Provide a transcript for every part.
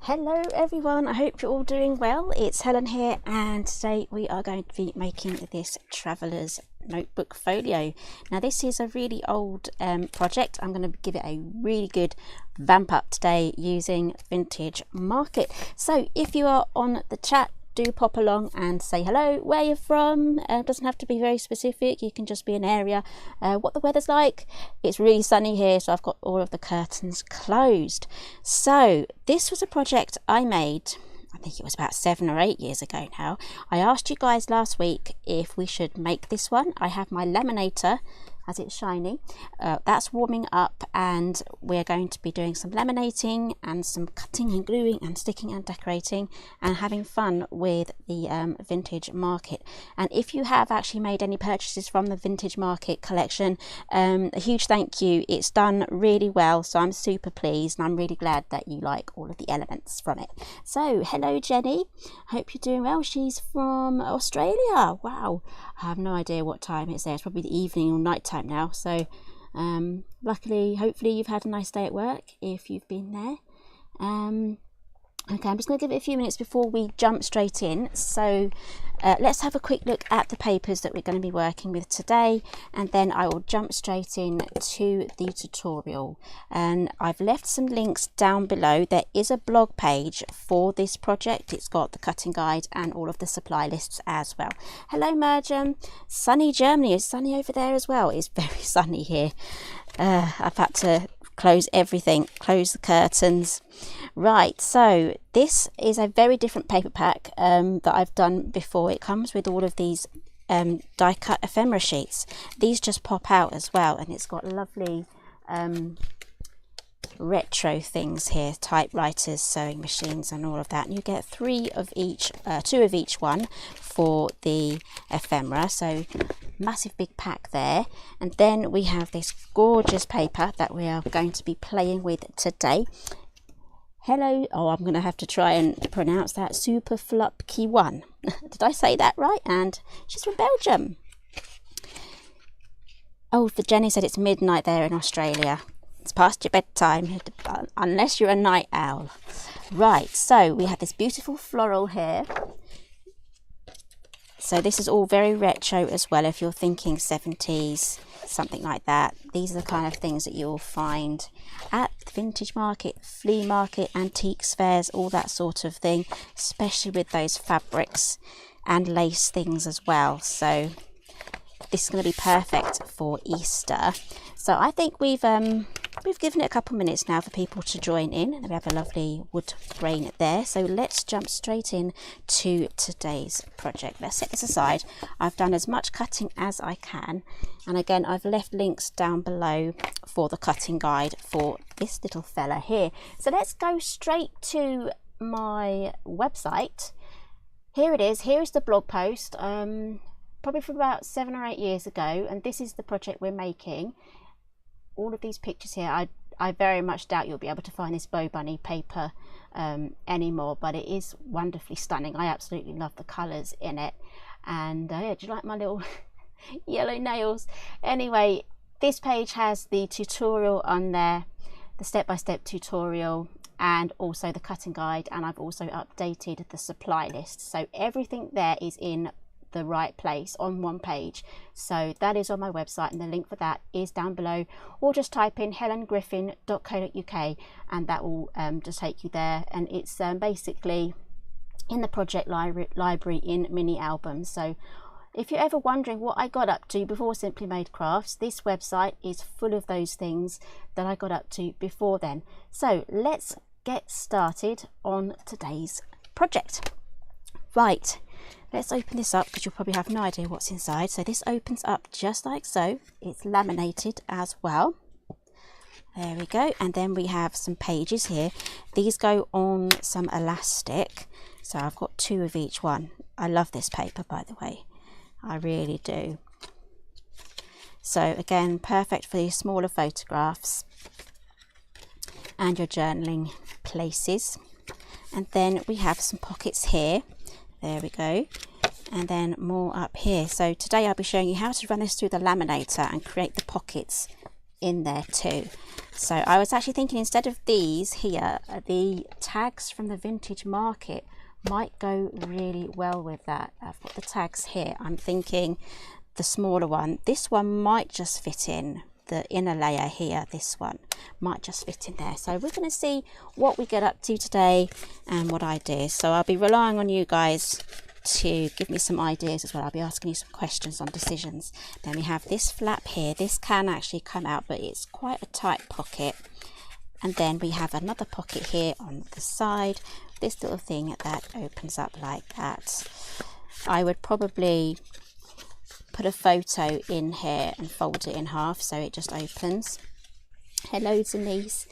Hello everyone, I hope you're all doing well. It's Helen here, and today we are going to be making this traveller's notebook folio. Now this is a really old project. I'm going to give it a really good vamp up today using Vintage Market. So if you are on the chat, do pop along and say hello, where you're from. Doesn't have to be very specific, you can just be an area, what the weather's like. It's really sunny here, so I've got all of the curtains closed. So this was a project I made, I think it was about 7 or 8 years ago now. I asked you guys last week if we should make this one. I have my laminator, as it's shiny, that's warming up, and we're going to be doing some laminating and some cutting and gluing and sticking and decorating and having fun with the Vintage Market. And if you have actually made any purchases from the Vintage Market collection, a huge thank you. It's done really well, so I'm super pleased, and I'm really glad that you like all of the elements from it. So hello Jenny, hope you're doing well. She's from Australia. Wow, I have no idea what time it's there. It's probably the evening or night time now, so luckily, hopefully you've had a nice day at work if you've been there. Okay, I'm just going to give it a few minutes before we jump straight in. So let's have a quick look at the papers that we're going to be working with today, and then I will jump straight in to the tutorial. And I've left some links down below. There is a blog page for this project. It's got the cutting guide and all of the supply lists as well. Hello Merjam, sunny Germany. Is sunny over there as well? It's very sunny here. I've had to close everything, close the curtains. Right, so this is a very different paper pack that I've done before. It comes with all of these die cut ephemera sheets. These just pop out as well, and it's got lovely retro things here, typewriters, sewing machines and all of that, and you get 3 of each, 2 of each one for the ephemera. So massive big pack there. And then we have this gorgeous paper that we are going to be playing with today. Hello, oh, I'm going to have to try and pronounce that, Super Flupkey One. Did I say that right? And she's from Belgium. Oh, for Jenny said it's midnight there in Australia. It's past your bedtime, unless you're a night owl. Right, so we have this beautiful floral here. So this is all very retro as well, if you're thinking 70s, something like that. These are the kind of things that you'll find at the Vintage Market, flea market, antiques fairs, all that sort of thing, especially with those fabrics and lace things as well. So this is going to be perfect for Easter. So I think we've given it a couple minutes now for people to join in, and we have a lovely wood grain there. So let's jump straight in to today's project. Let's set this aside. I've done as much cutting as I can, and again I've left links down below for the cutting guide for this little fella here. So let's go straight to my website. Here it is. Here is the blog post, probably from about 7 or 8 years ago, and this is the project we're making. All of these pictures here, I very much doubt you'll be able to find this Bow Bunny paper anymore, but it is wonderfully stunning. I absolutely love the colours in it. And yeah, do you like my little yellow nails? Anyway, this page has the tutorial on there, the step-by-step tutorial, and also the cutting guide, and I've also updated the supply list. So everything there is in the right place on one page. So that is on my website, and the link for that is down below, or just type in helengriffin.co.uk and that will just take you there. And it's basically in the project library in mini albums. So if you're ever wondering what I got up to before Simply Made Crafts, this website is full of those things that I got up to before then. So let's get started on today's project. Right, let's open this up, because you'll probably have no idea what's inside. So this opens up just like so. It's laminated as well. There we go. And then we have some pages here. These go on some elastic. So I've got 2 of each one. I love this paper, by the way. I really do. So again, perfect for your smaller photographs and your journaling places. And then we have some pockets here. There we go. And then more up here. So today I'll be showing you how to run this through the laminator and create the pockets in there too. So I was actually thinking, instead of these here, the tags from the Vintage Market might go really well with that. I've got the tags here. I'm thinking the smaller one, this one might just fit in the inner layer here. This one might just fit in there. So we're going to see what we get up to today and what ideas. So I'll be relying on you guys to give me some ideas as well. I'll be asking you some questions on decisions. Then we have this flap here. This can actually come out, but it's quite a tight pocket. And then we have another pocket here on the side, this little thing that opens up like that. I would probably put a photo in here and fold it in half so it just opens. Hello Denise.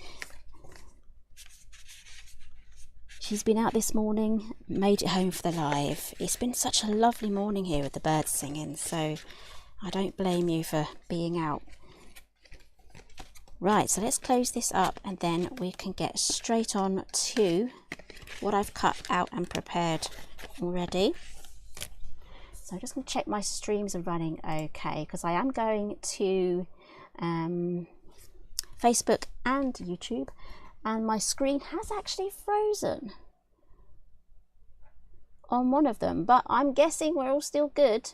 She's been out this morning, made it home for the live. It's been such a lovely morning here with the birds singing, so I don't blame you for being out. Right, so let's close this up and then we can get straight on to what I've cut out and prepared already. So I'm just going to check my streams are running okay, because I am going to Facebook and YouTube, and my screen has actually frozen on one of them, but I'm guessing we're all still good.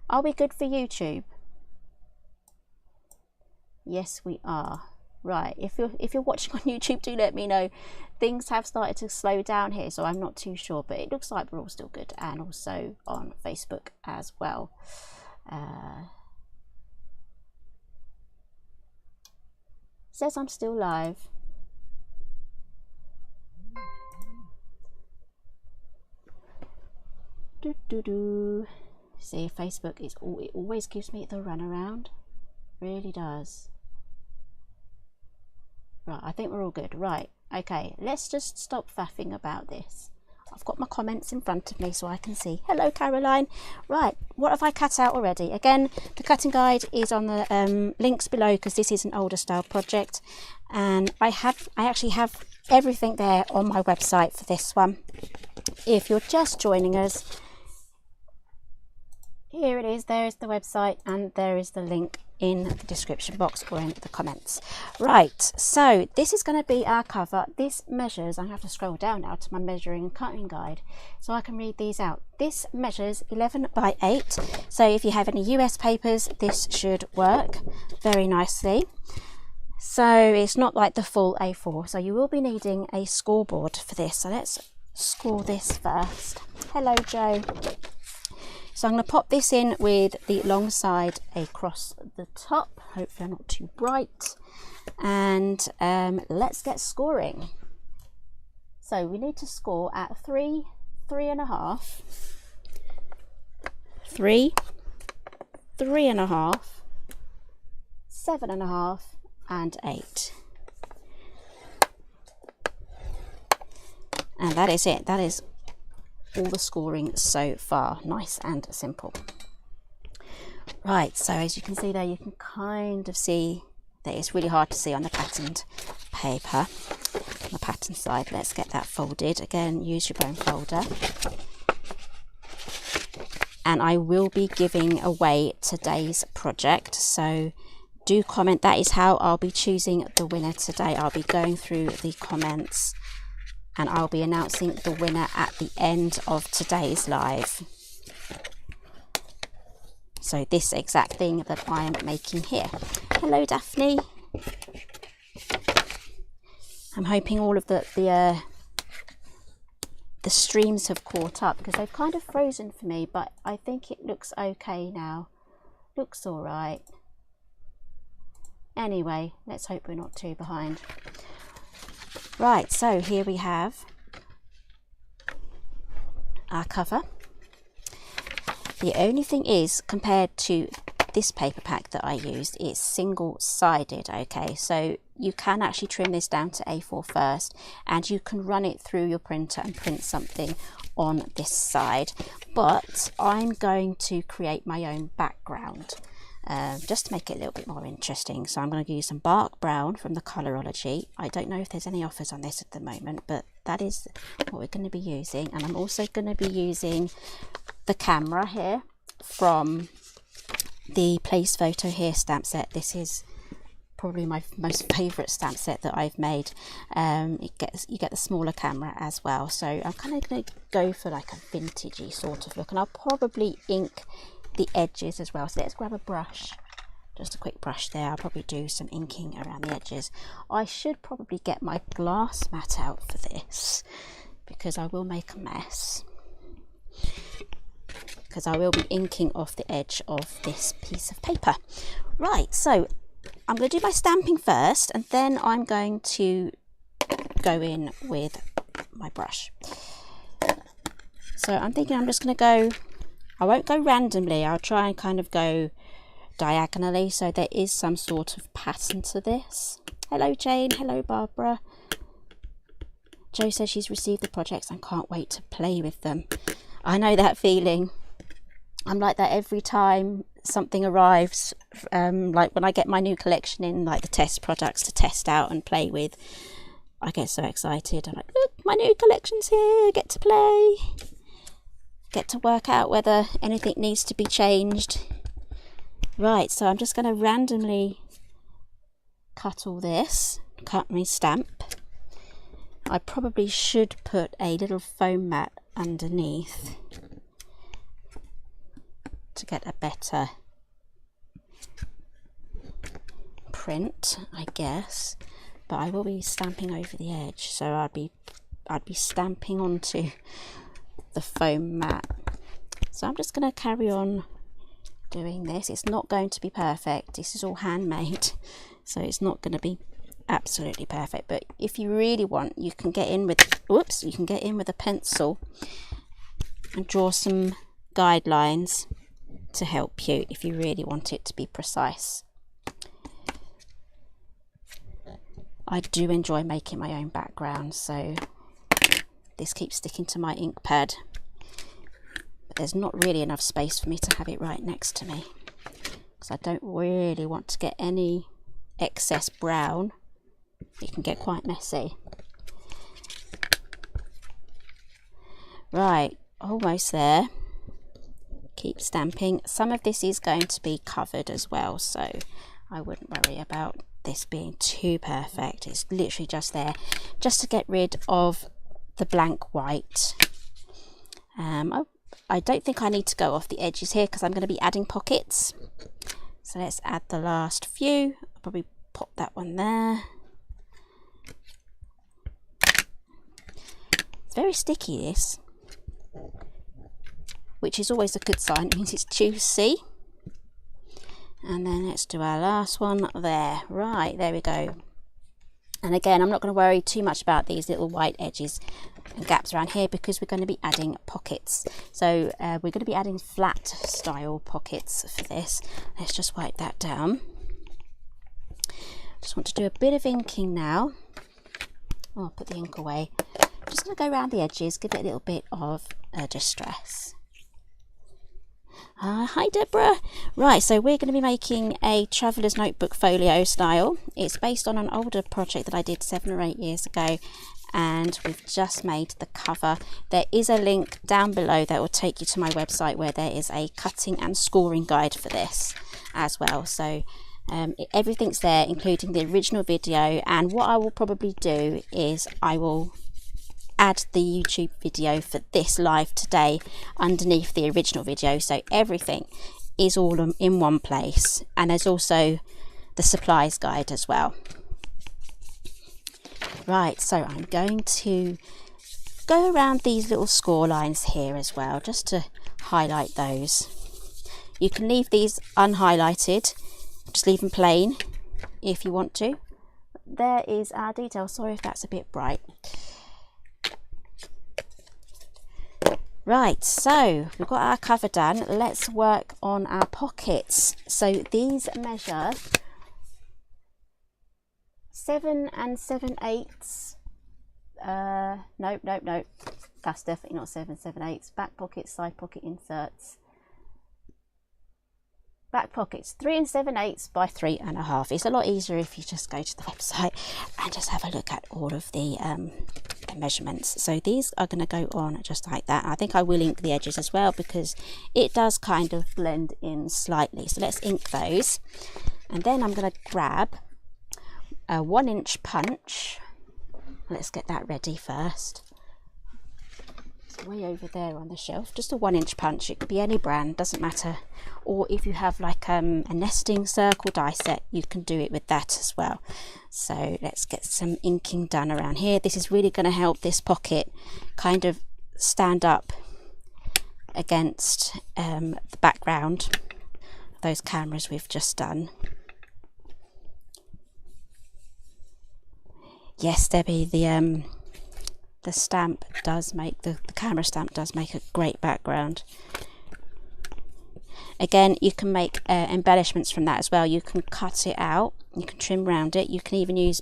Are we good for YouTube? Yes, we are. Right, if you're watching on YouTube, do let me know. Things have started to slow down here, so I'm not too sure, but it looks like we're all still good, and also on Facebook as well. Says I'm still live. See, Facebook is it always gives me the runaround. Really does. Right, I think we're all good. Right, okay, let's just stop faffing about this. I've got my comments in front of me so I can see. Hello Caroline. Right, what have I cut out already? Again, the cutting guide is on the links below, because this is an older style project, and I actually have everything there on my website for this one. If you're just joining us, here it is. There is the website, and there is the link in the description box or in the comments. Right, so this is going to be our cover. This measures, I have to scroll down now to my measuring and cutting guide so I can read these out. This measures 11 by 8, so if you have any US papers, this should work very nicely. So it's not like the full A4, so you will be needing a scoreboard for this. So let's score this first. Hello Joe. So I'm going to pop this in with the long side across the top. Hopefully I'm not too bright. And let's get scoring. So we need to score at 3, 3.5, 3, 3.5, 7.5, and 8. And that is it. That is all the scoring so far. Nice and simple. Right, so as you can see there, you can kind of see that it's really hard to see on the patterned paper. On the pattern side, let's get that folded. Again, use your bone folder. And I will be giving away today's project, so do comment. That is how I'll be choosing the winner today. I'll be going through the comments and I'll be announcing the winner at the end of today's live. So this exact thing that I am making here. Hello Daphne. I'm hoping all of the streams have caught up, because they've kind of frozen for me, but I think it looks okay now. Looks all right. Anyway, let's hope we're not too behind. Right, so here we have our cover. The only thing is, compared to this paper pack that I used, it's single-sided, okay? So you can actually trim this down to A4 first, and you can run it through your printer and print something on this side. But I'm going to create my own background, just to make it a little bit more interesting. So I'm going to use some Bark Brown from the Colorology. I don't know if there's any offers on this at the moment, but that is what we're going to be using. And I'm also going to be using the camera here from the Place Photo Here stamp set. This is probably my most favourite stamp set that I've made. You get the smaller camera as well, so I'm kind of going to go for like a vintagey sort of look, and I'll probably ink the edges as well. So let's grab a brush, just a quick brush there. I'll probably do some inking around the edges. I should probably get my glass mat out for this, because I will make a mess, because I will be inking off the edge of this piece of paper. Right, so I'm going to do my stamping first, and then I'm going to go in with my brush. So I'm thinking I'm just going to go, I won't go randomly, I'll try and kind of go diagonally, so there is some sort of pattern to this. Hello Jane, hello Barbara. Jo says she's received the projects and can't wait to play with them. I know that feeling. I'm like that every time something arrives, like when I get my new collection in, like the test products to test out and play with. I get so excited. I'm like, look, my new collection's here, get to play. Get to work out whether anything needs to be changed. Right, so I'm just going to randomly cut all this, cut my stamp. I probably should put a little foam mat underneath to get a better print, I guess, but I will be stamping over the edge, so I'd be stamping onto the foam mat. So I'm just going to carry on doing this. It's not going to be perfect, this is all handmade, so it's not going to be absolutely perfect, but if you really want, you can get in with a pencil and draw some guidelines to help you if you really want it to be precise. I do enjoy making my own background, so this keeps sticking to my ink pad, but there's not really enough space for me to have it right next to me, because I don't really want to get any excess brown. It can get quite messy. Right, almost there. Keep stamping. Some of this is going to be covered as well, so I wouldn't worry about this being too perfect. It's literally just there just to get rid of the blank white. I don't think I need to go off the edges here because I'm going to be adding pockets. So let's add the last few. I'll probably pop that one there. It's very sticky, this, which is always a good sign. It means it's juicy. And then let's do our last one there. Right, there we go. And again, I'm not going to worry too much about these little white edges and gaps around here because we're going to be adding pockets. So we're going to be adding flat style pockets for this. Let's just wipe that down. Just want to do a bit of inking now. Oh, I'll put the ink away. Just going to go around the edges, give it a little bit of distress. Hi Deborah. Right, so we're going to be making a traveller's notebook folio style. It's based on an older project that I did 7 or 8 years ago, and we've just made the cover. There is a link down below that will take you to my website where there is a cutting and scoring guide for this as well. So everything's there, including the original video, and what I will probably do is I will add the YouTube video for this live today underneath the original video, so everything is all in one place, and there's also the supplies guide as well. Right, so I'm going to go around these little score lines here as well, just to highlight those. You can leave these unhighlighted, just leave them plain if you want to. There is our detail. Sorry if that's a bit bright. Right, so we've got our cover done. Let's work on our pockets. So these measure 7 7/8. Nope. That's definitely not 7 7/8. Back pockets, side pocket inserts. Back pockets 3 7/8 by 3.5. It's a lot easier if you just go to the website and just have a look at all of the measurements. So these are going to go on just like that. I think I will ink the edges as well because it does kind of blend in slightly. So let's ink those, and then I'm going to grab a 1-inch punch. Let's get that ready first. It's way over there on the shelf. Just a 1-inch punch. It could be any brand, doesn't matter. Or if you have like a nesting circle die set, you can do it with that as well. So let's get some inking done around here. This is really going to help this pocket kind of stand up against the background of those cameras we've just done. Yes, Debbie, the stamp does make, the camera stamp does make a great background. Again, you can make embellishments from that as well. You can cut it out, you can trim around it, you can even use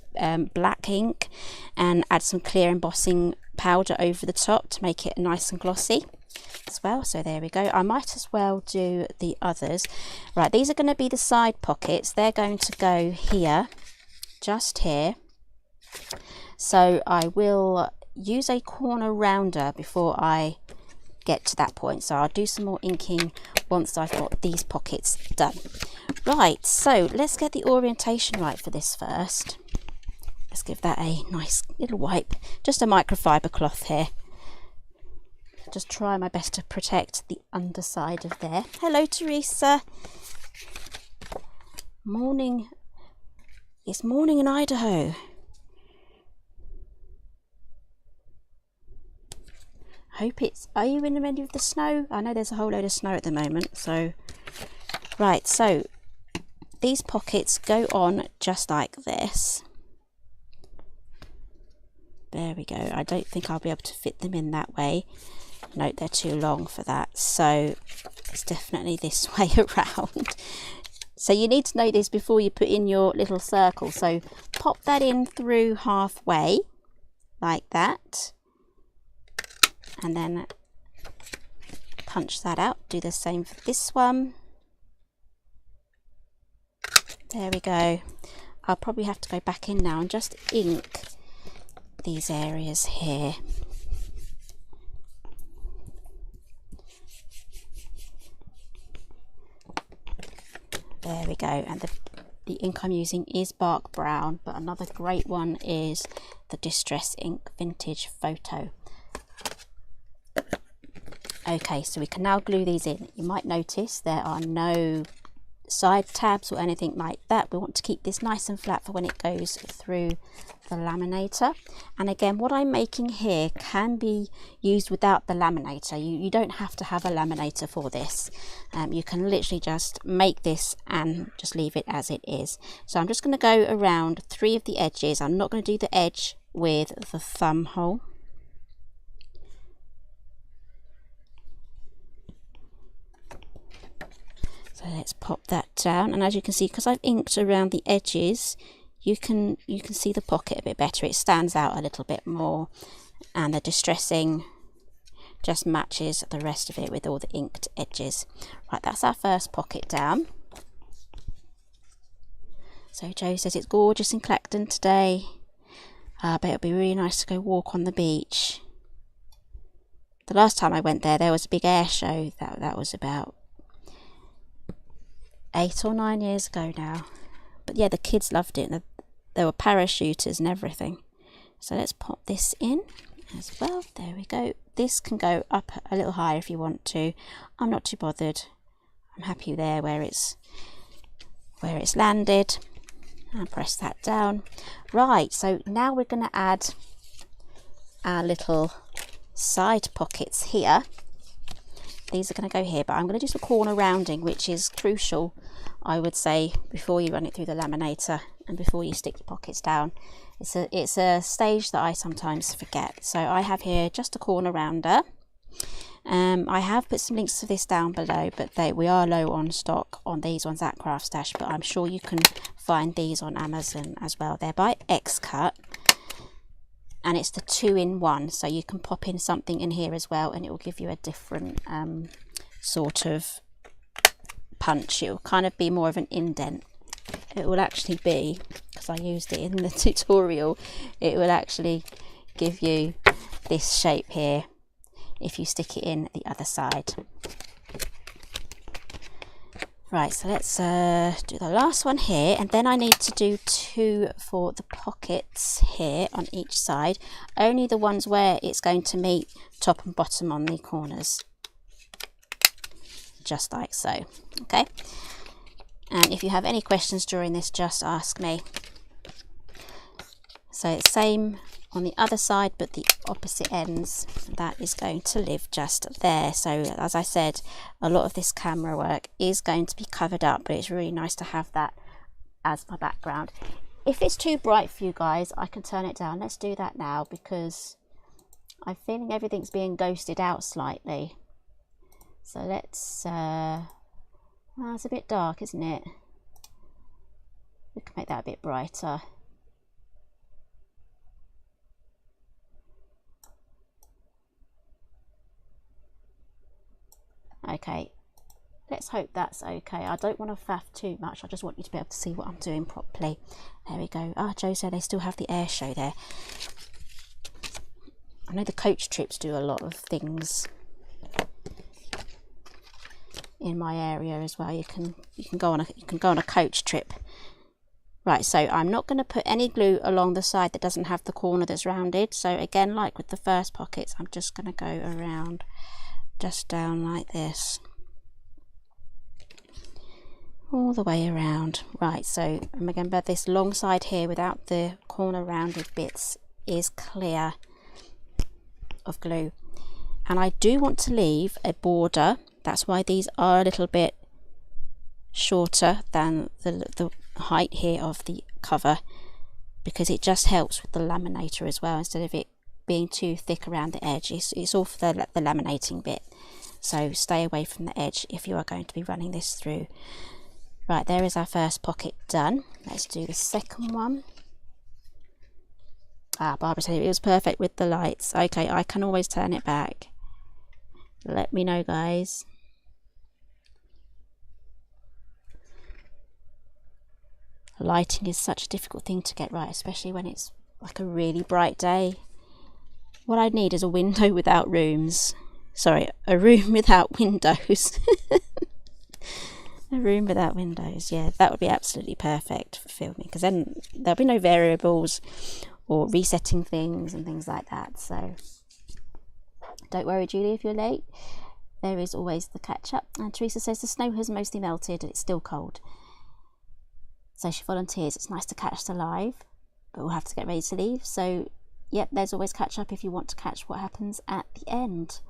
black ink and add some clear embossing powder over the top to make it nice and glossy as well. So there we go. I might as well do the others. Right, these are going to be the side pockets. They're going to go here, just here. So I will use a corner rounder before I get to that point. So I'll do some more inking once I've got these pockets done. Right, so let's get the orientation right for this first. Let's give that a nice little wipe. Just a microfiber cloth here. Just try my best to protect the underside of there. Hello, Teresa. Morning. It's morning in Idaho. Hope it's, are you in the middle of the snow? I know there's a whole load of snow at the moment. So right, so these pockets go on just like this. There we go. I don't think I'll be able to fit them in that way. No, they're too long for that, so it's definitely this way around. So you need to know this before you put in your little circle. So pop that in through halfway like that, and then punch that out. Do the same for this one. There we go. I'll probably have to go back in now and just ink these areas here. There we go. And the ink I'm using is Bark Brown, but another great one is the Distress Ink Vintage Photo. Okay, so we can now glue these in. You might notice there are no side tabs or anything like that. We want to keep this nice and flat for when it goes through the laminator. And again, what I'm making here can be used without the laminator. You don't have to have a laminator for this. You can literally just make this and just leave it as it is. So I'm just going to go around 3 of the edges. I'm not going to do the edge with the thumb hole. So let's pop that down, and as you can see, because I've inked around the edges, you can see the pocket a bit better. It stands out a little bit more, and the distressing just matches the rest of it with all the inked edges. Right, that's our first pocket down. So Joe says it's gorgeous in Clacton today. I bet it'll be really nice to go walk on the beach. The last time I went there was a big air show. That was about 8 or 9 years ago now. But yeah, the kids loved it. There were parachuters and everything. So let's pop this in as well. There we go. This can go up a little higher if you want to. I'm not too bothered. I'm happy there where it's landed. And press that down. Right, so now we're going to add our little side pockets here. These are going to go here, but I'm going to do some corner rounding, which is crucial, I would say, before you run it through the laminator and before you stick your pockets down. It's a stage that I sometimes forget. So I have here just a corner rounder. I have put some links to this down below, but we are low on stock on these ones at Craft Stash, but I'm sure you can find these on Amazon as well. They're by X-Cut. And it's the 2-in-1, so you can pop in something in here as well, and it will give you a different sort of punch. It will kind of be more of an indent. It will actually be, because I used it in the tutorial, it will actually give you this shape here if you stick it in the other side. Right, so let's do the last one here, and then I need to do 2 for the pockets here on each side, only the ones where it's going to meet top and bottom on the corners, just like so. Okay, and if you have any questions during this, just ask me. So it's same on the other side, but the opposite ends, that is going to live just there. So as I said, a lot of this camera work is going to be covered up, but it's really nice to have that as my background. If it's too bright for you guys, I can turn it down. Let's do that now, because I'm feeling everything's being ghosted out slightly. So let's well, it's a bit dark, isn't it? We can make that a bit brighter. Okay, let's hope that's okay. I don't want to faff too much. I just want you to be able to see what I'm doing properly. There we go. Ah, Joe said they still have the air show there. I know the coach trips do a lot of things in my area as well. You can go on a coach trip. Right, so I'm not going to put any glue along the side that doesn't have the corner that's rounded. So again, like with the first pockets, I'm just going to go around, just down like this, all the way around. Right, so remember this long side here without the corner rounded bits is clear of glue, and I do want to leave a border. That's why these are a little bit shorter than the height here of the cover, because it just helps with the laminator as well, instead of it being too thick around the edge. It's all for the laminating bit, so stay away from the edge if you are going to be running this through. Right, there is our first pocket done. Let's do the second one. Ah, Barbara said it was perfect with the lights. Okay, I can always turn it back. Let me know, guys. Lighting is such a difficult thing to get right, especially when it's like a really bright day. What I need is a window without rooms. Sorry, a room without windows. A room without windows, yeah, that would be absolutely perfect for filming, because then there'll be no variables or resetting things and things like that. So don't worry, Julie, if you're late, there is always the catch up. And Teresa says the snow has mostly melted and it's still cold, so she volunteers. It's nice to catch the live, but we'll have to get ready to leave. So yep, there's always catch up if you want to catch what happens at the end.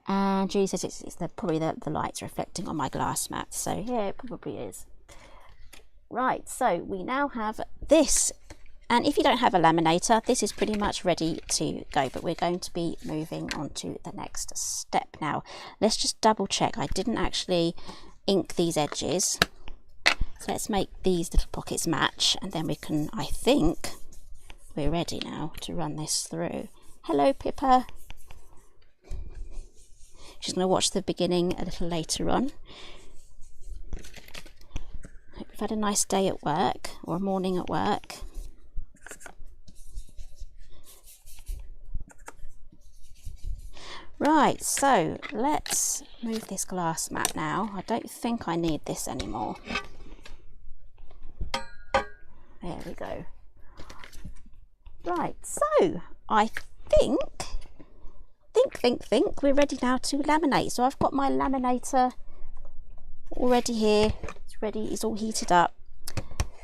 And Julie says it's probably the lights reflecting on my glass mat. So yeah, it probably is. Right, so we now have this. And if you don't have a laminator, this is pretty much ready to go. But we're going to be moving on to the next step now. Let's just double check. I didn't actually ink these edges. So let's make these little pockets match. And then we can, I think, we're ready now to run this through. Hello, Pippa. She's going to watch the beginning a little later on. Hope you've had a nice day at work, or a morning at work. Right, so let's move this glass mat now. I don't think I need this anymore. There we go. Right, so I think we're ready now to laminate. So I've got my laminator already here. It's ready, it's all heated up.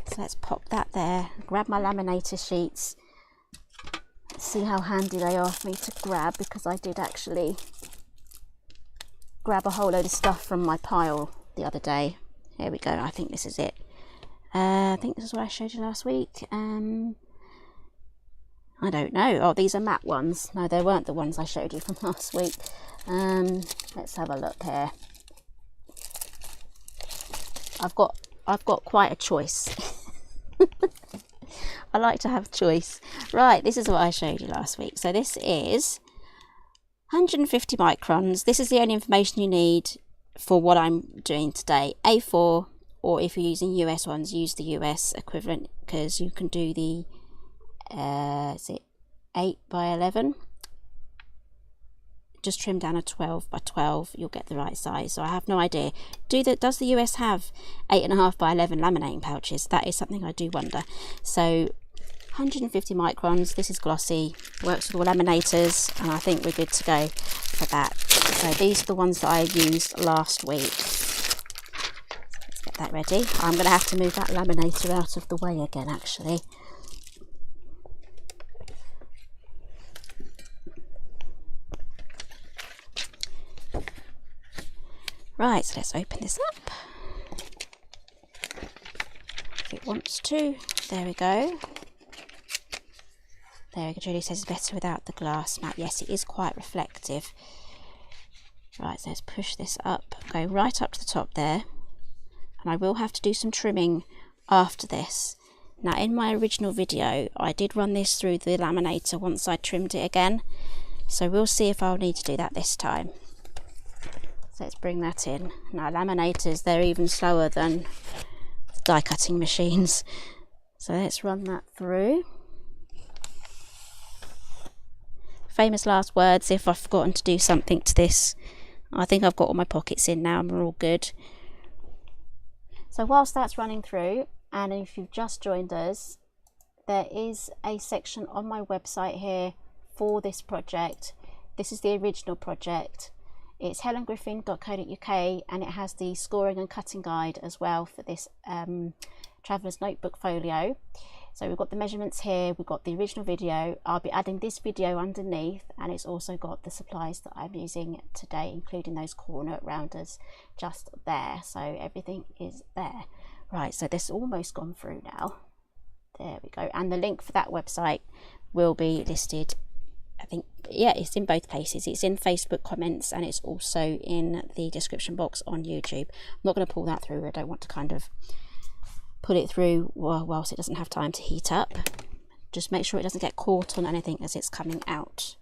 So let's pop that there, grab my laminator sheets. See how handy they are for me to grab, because I did actually grab a whole load of stuff from my pile the other day. Here we go, I think this is it. I think this is what I showed you last week. I don't know. Oh, these are matte ones. No, they weren't the ones I showed you from last week. Let's have a look here. I've got quite a choice. I like to have choice. Right, this is what I showed you last week. So this is 150 microns. This is the only information you need for what I'm doing today. A4, or if you're using US ones, use the US equivalent, because you can do the is it 8 by 11? just trim down a 12 by 12, you'll get the right size. So I have no idea. Does the US have 8.5 by 11 laminating pouches? That is something I do wonder. So 150 microns, this is glossy, works with all laminators, and I think we're good to go for that. So these are the ones that I used last week. Let's get that ready. I'm going to have to move that laminator out of the way again, actually. Right, so let's open this up. If it wants to. There we go. There, Julie says it's better without the glass mat. Yes, it is quite reflective. Right, so let's push this up. Go right up to the top there. And I will have to do some trimming after this. Now, in my original video, I did run this through the laminator once I trimmed it again. So we'll see if I'll need to do that this time. So let's bring that in. Now, laminators, they're even slower than die cutting machines. So let's run that through. Famous last words, if I've forgotten to do something to this. I think I've got all my pockets in now and we're all good. So whilst that's running through, and if you've just joined us, there is a section on my website here for this project. This is the original project. It's helengriffin.co.uk, and it has the scoring and cutting guide as well for this Traveller's Notebook folio. So we've got the measurements here, we've got the original video. I'll be adding this video underneath, and it's also got the supplies that I'm using today, including those corner rounders just there. So everything is there. Right, so this is almost gone through now. There we go. And the link for that website will be listed, I think, yeah, it's in both places. It's in Facebook comments, and it's also in the description box on YouTube. I'm not going to pull that through. I don't want to kind of put it through whilst it doesn't have time to heat up. Just make sure it doesn't get caught on anything as it's coming out.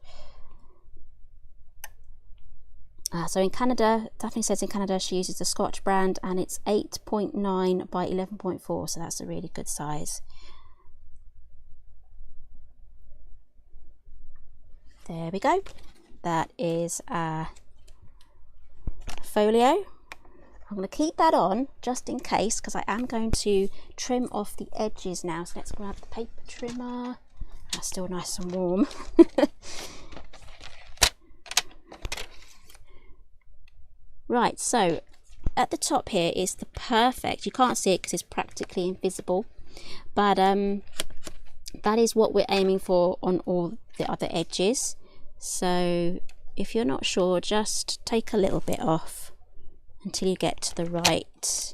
So in Canada, Daphne says in Canada she uses the Scotch brand, and it's 8.9 by 11.4, so that's a really good size. There we go. That is a folio. I'm going to keep that on just in case, because I am going to trim off the edges now. So let's grab the paper trimmer. That's still nice and warm. Right, so at the top here is the perfect, you can't see it because it's practically invisible, but that is what we're aiming for on all the other edges. So if you're not sure, just take a little bit off until you get to the right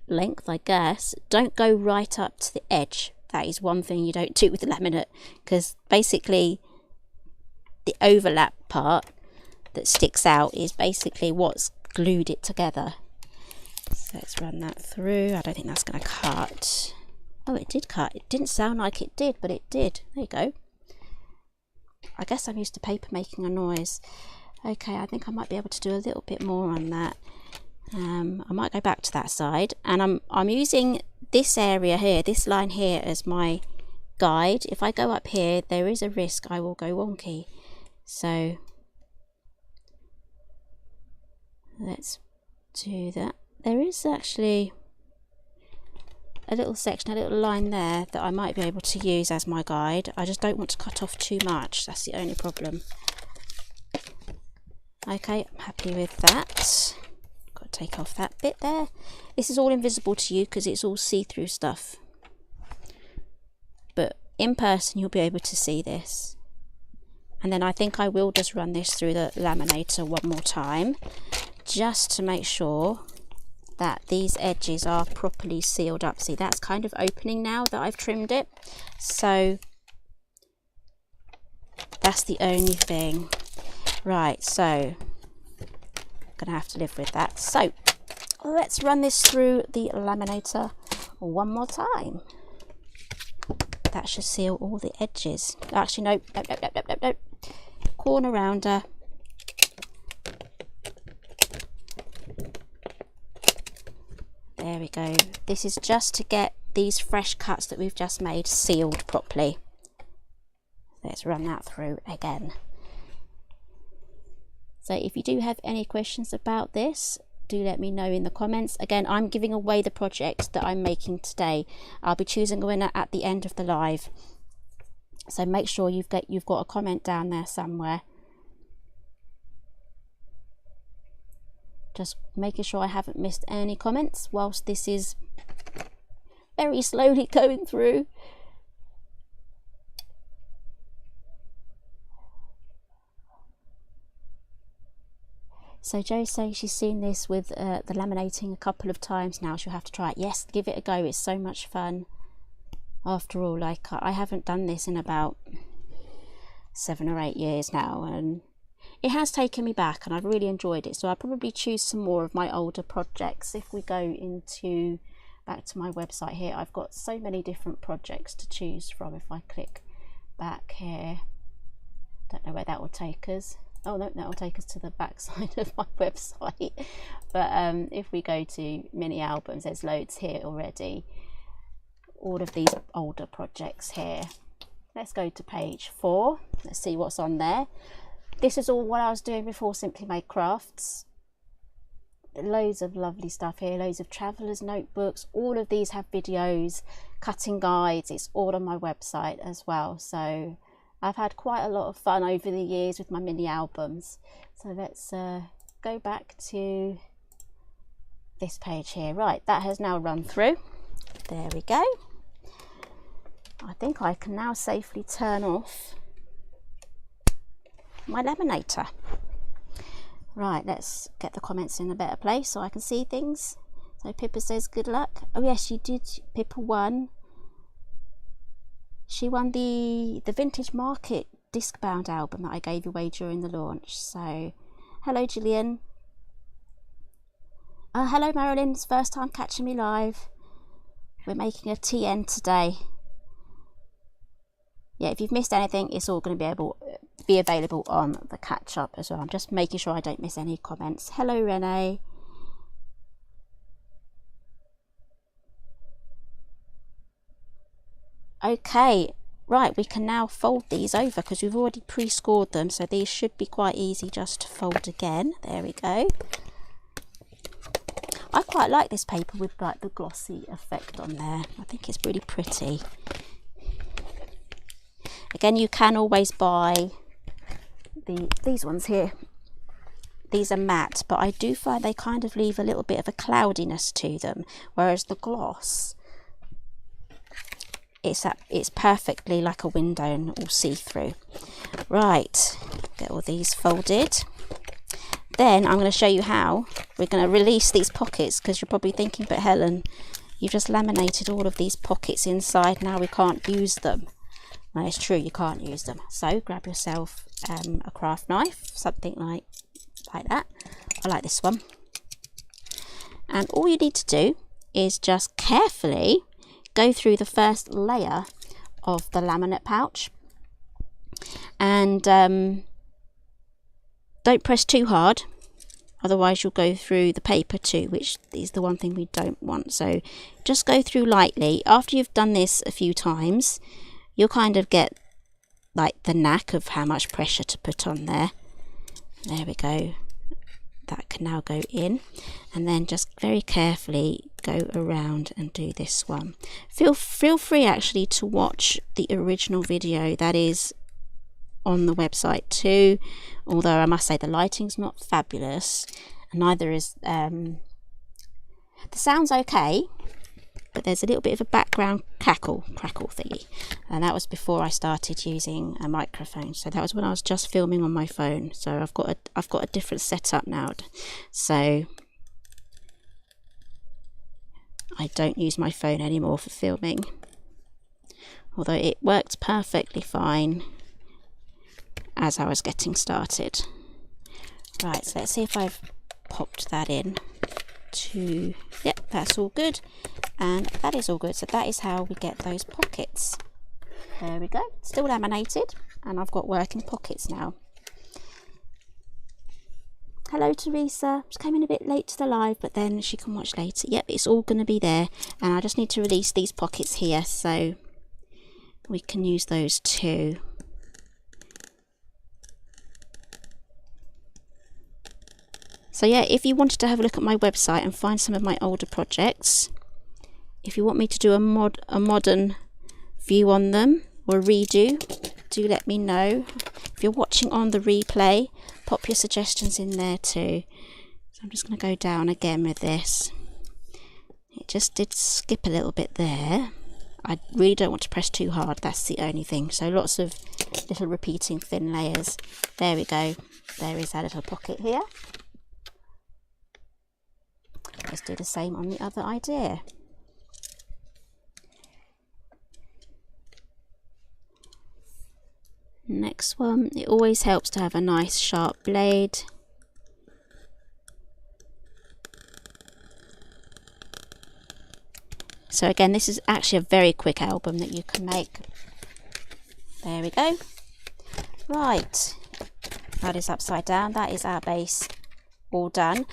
length, I guess. Don't go right up to the edge. That is one thing you don't do with the laminate, because basically the overlap part that sticks out is basically what's glued it together. So let's run that through. I don't think that's going to cut. Oh, it did cut. It didn't sound like it did, but it did. There you go. I guess I'm used to paper making a noise. Okay, I think I might be able to do a little bit more on that. I might go back to that side, and I'm using this area here, this line here, as my guide. If I go up here, there is a risk I will go wonky. So let's do that. There is actually a little section, a little line there that I might be able to use as my guide. I just don't want to cut off too much. That's the only problem. Okay, I'm happy with that. Got to take off that bit there. This is all invisible to you because it's all see-through stuff. But in person, you'll be able to see this. And then I think I will just run this through the laminator one more time, just to make sure that these edges are properly sealed up. See, that's kind of opening now that I've trimmed it. So that's the only thing. Right, so I'm gonna have to live with that. So let's run this through the laminator one more time. That should seal all the edges. Actually, no. Corner rounder. There we go. This is just to get these fresh cuts that we've just made sealed properly. let's run that through again. So if you do have any questions about this, do let me know in the comments. Again, I'm giving away the project that I'm making today. I'll be choosing a winner at the end of the live. So make sure you've got a comment down there somewhere. Just making sure I haven't missed any comments whilst this is very slowly going through. So Jo saying she's seen this with the laminating a couple of times now. She'll have to try it. Yes, give it a go. It's so much fun. After all, like, I haven't done this in about 7 or 8 years now, and it has taken me back, and I've really enjoyed it. So I'll probably choose some more of my older projects. If we go into back to my website here, I've got so many different projects to choose from. If I click back here, don't know where that will take us. Oh no, that will take us to the back side of my website. But if we go to mini albums, there's loads here already. All of these older projects here. Let's go to page 4. Let's see what's on there. This is all what I was doing before Simply Made Crafts. Loads of lovely stuff here, loads of travellers notebooks. All of these have videos, cutting guides. It's all on my website as well. So I've had quite a lot of fun over the years with my mini albums. So let's go back to this page here. Right, that has now run through. There we go. I think I can now safely turn off my laminator. Right, let's get the comments in a better place so I can see things. So Pippa says good luck. Oh yes, she did. Pippa won. She won the Vintage Market disc bound album that I gave away during the launch. So hello Gillian. Hello Marilyn, it's first time catching me live. We're making a TN today. Yeah, if you've missed anything, it's all going to be available on the catch up as well. I'm just making sure I don't miss any comments. Hello Renee. Okay, right, we can now fold these over because we've already pre-scored them, so these should be quite easy just to fold again. There we go. I quite like this paper with like the glossy effect on there. I think it's really pretty. Again, you can always buy these ones here. These are matte, but I do find they kind of leave a little bit of a cloudiness to them, whereas the gloss, it's perfectly like a window and all see-through. Right, get all these folded. Then I'm going to show you how we're going to release these pockets, because you're probably thinking, but Helen, you've just laminated all of these pockets inside, now we can't use them. No, it's true, you can't use them. So grab yourself a craft knife, something like that. I like this one. And all you need to do is just carefully go through the first layer of the laminate pouch. And don't press too hard, otherwise you'll go through the paper too, which is the one thing we don't want. So just go through lightly. After you've done this a few times, you'll kind of get like the knack of how much pressure to put on there. There we go. That can now go in, and then just very carefully go around and do this one. Feel free actually to watch the original video that is on the website too, although I must say the lighting's not fabulous, and neither is the sound's okay, but there's a little bit of a background crackle thingy, and that was before I started using a microphone. So that was when I was just filming on my phone. So I've got a different setup now, so I don't use my phone anymore for filming, although it worked perfectly fine as I was getting started. Right, so let's see if I've popped that in to, yep, that's all good, and that is all good. So that is how we get those pockets. There we go, still laminated, and I've got working pockets now. Hello Teresa, just came in a bit late to the live, but then she can watch later. Yep, it's all going to be there, and I just need to release these pockets here so we can use those too. So yeah, if you wanted to have a look at my website and find some of my older projects, if you want me to do a modern view on them or a redo, do let me know. If you're watching on the replay, pop your suggestions in there too. So I'm just going to go down again with this. It just did skip a little bit there. I really don't want to press too hard, that's the only thing. So lots of little repeating thin layers. There we go. There is our little pocket here. Let's do the same on the other idea. Next one, it always helps to have a nice sharp blade. So again, this is actually a very quick album that you can make. There we go. Right, that is upside down. That is our base all done.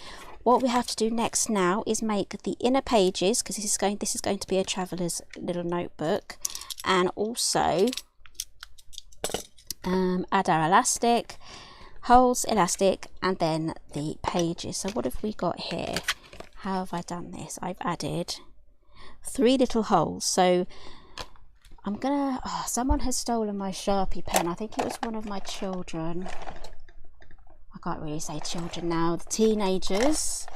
What we have to do next now is make the inner pages, because this is going to be a traveller's little notebook, and also add our elastic, holes, elastic, and then the pages. So what have we got here? How have I done this? I've added 3 little holes. So I'm gonna, someone has stolen my Sharpie pen. I think it was one of my children. I can't really say children now, the teenagers.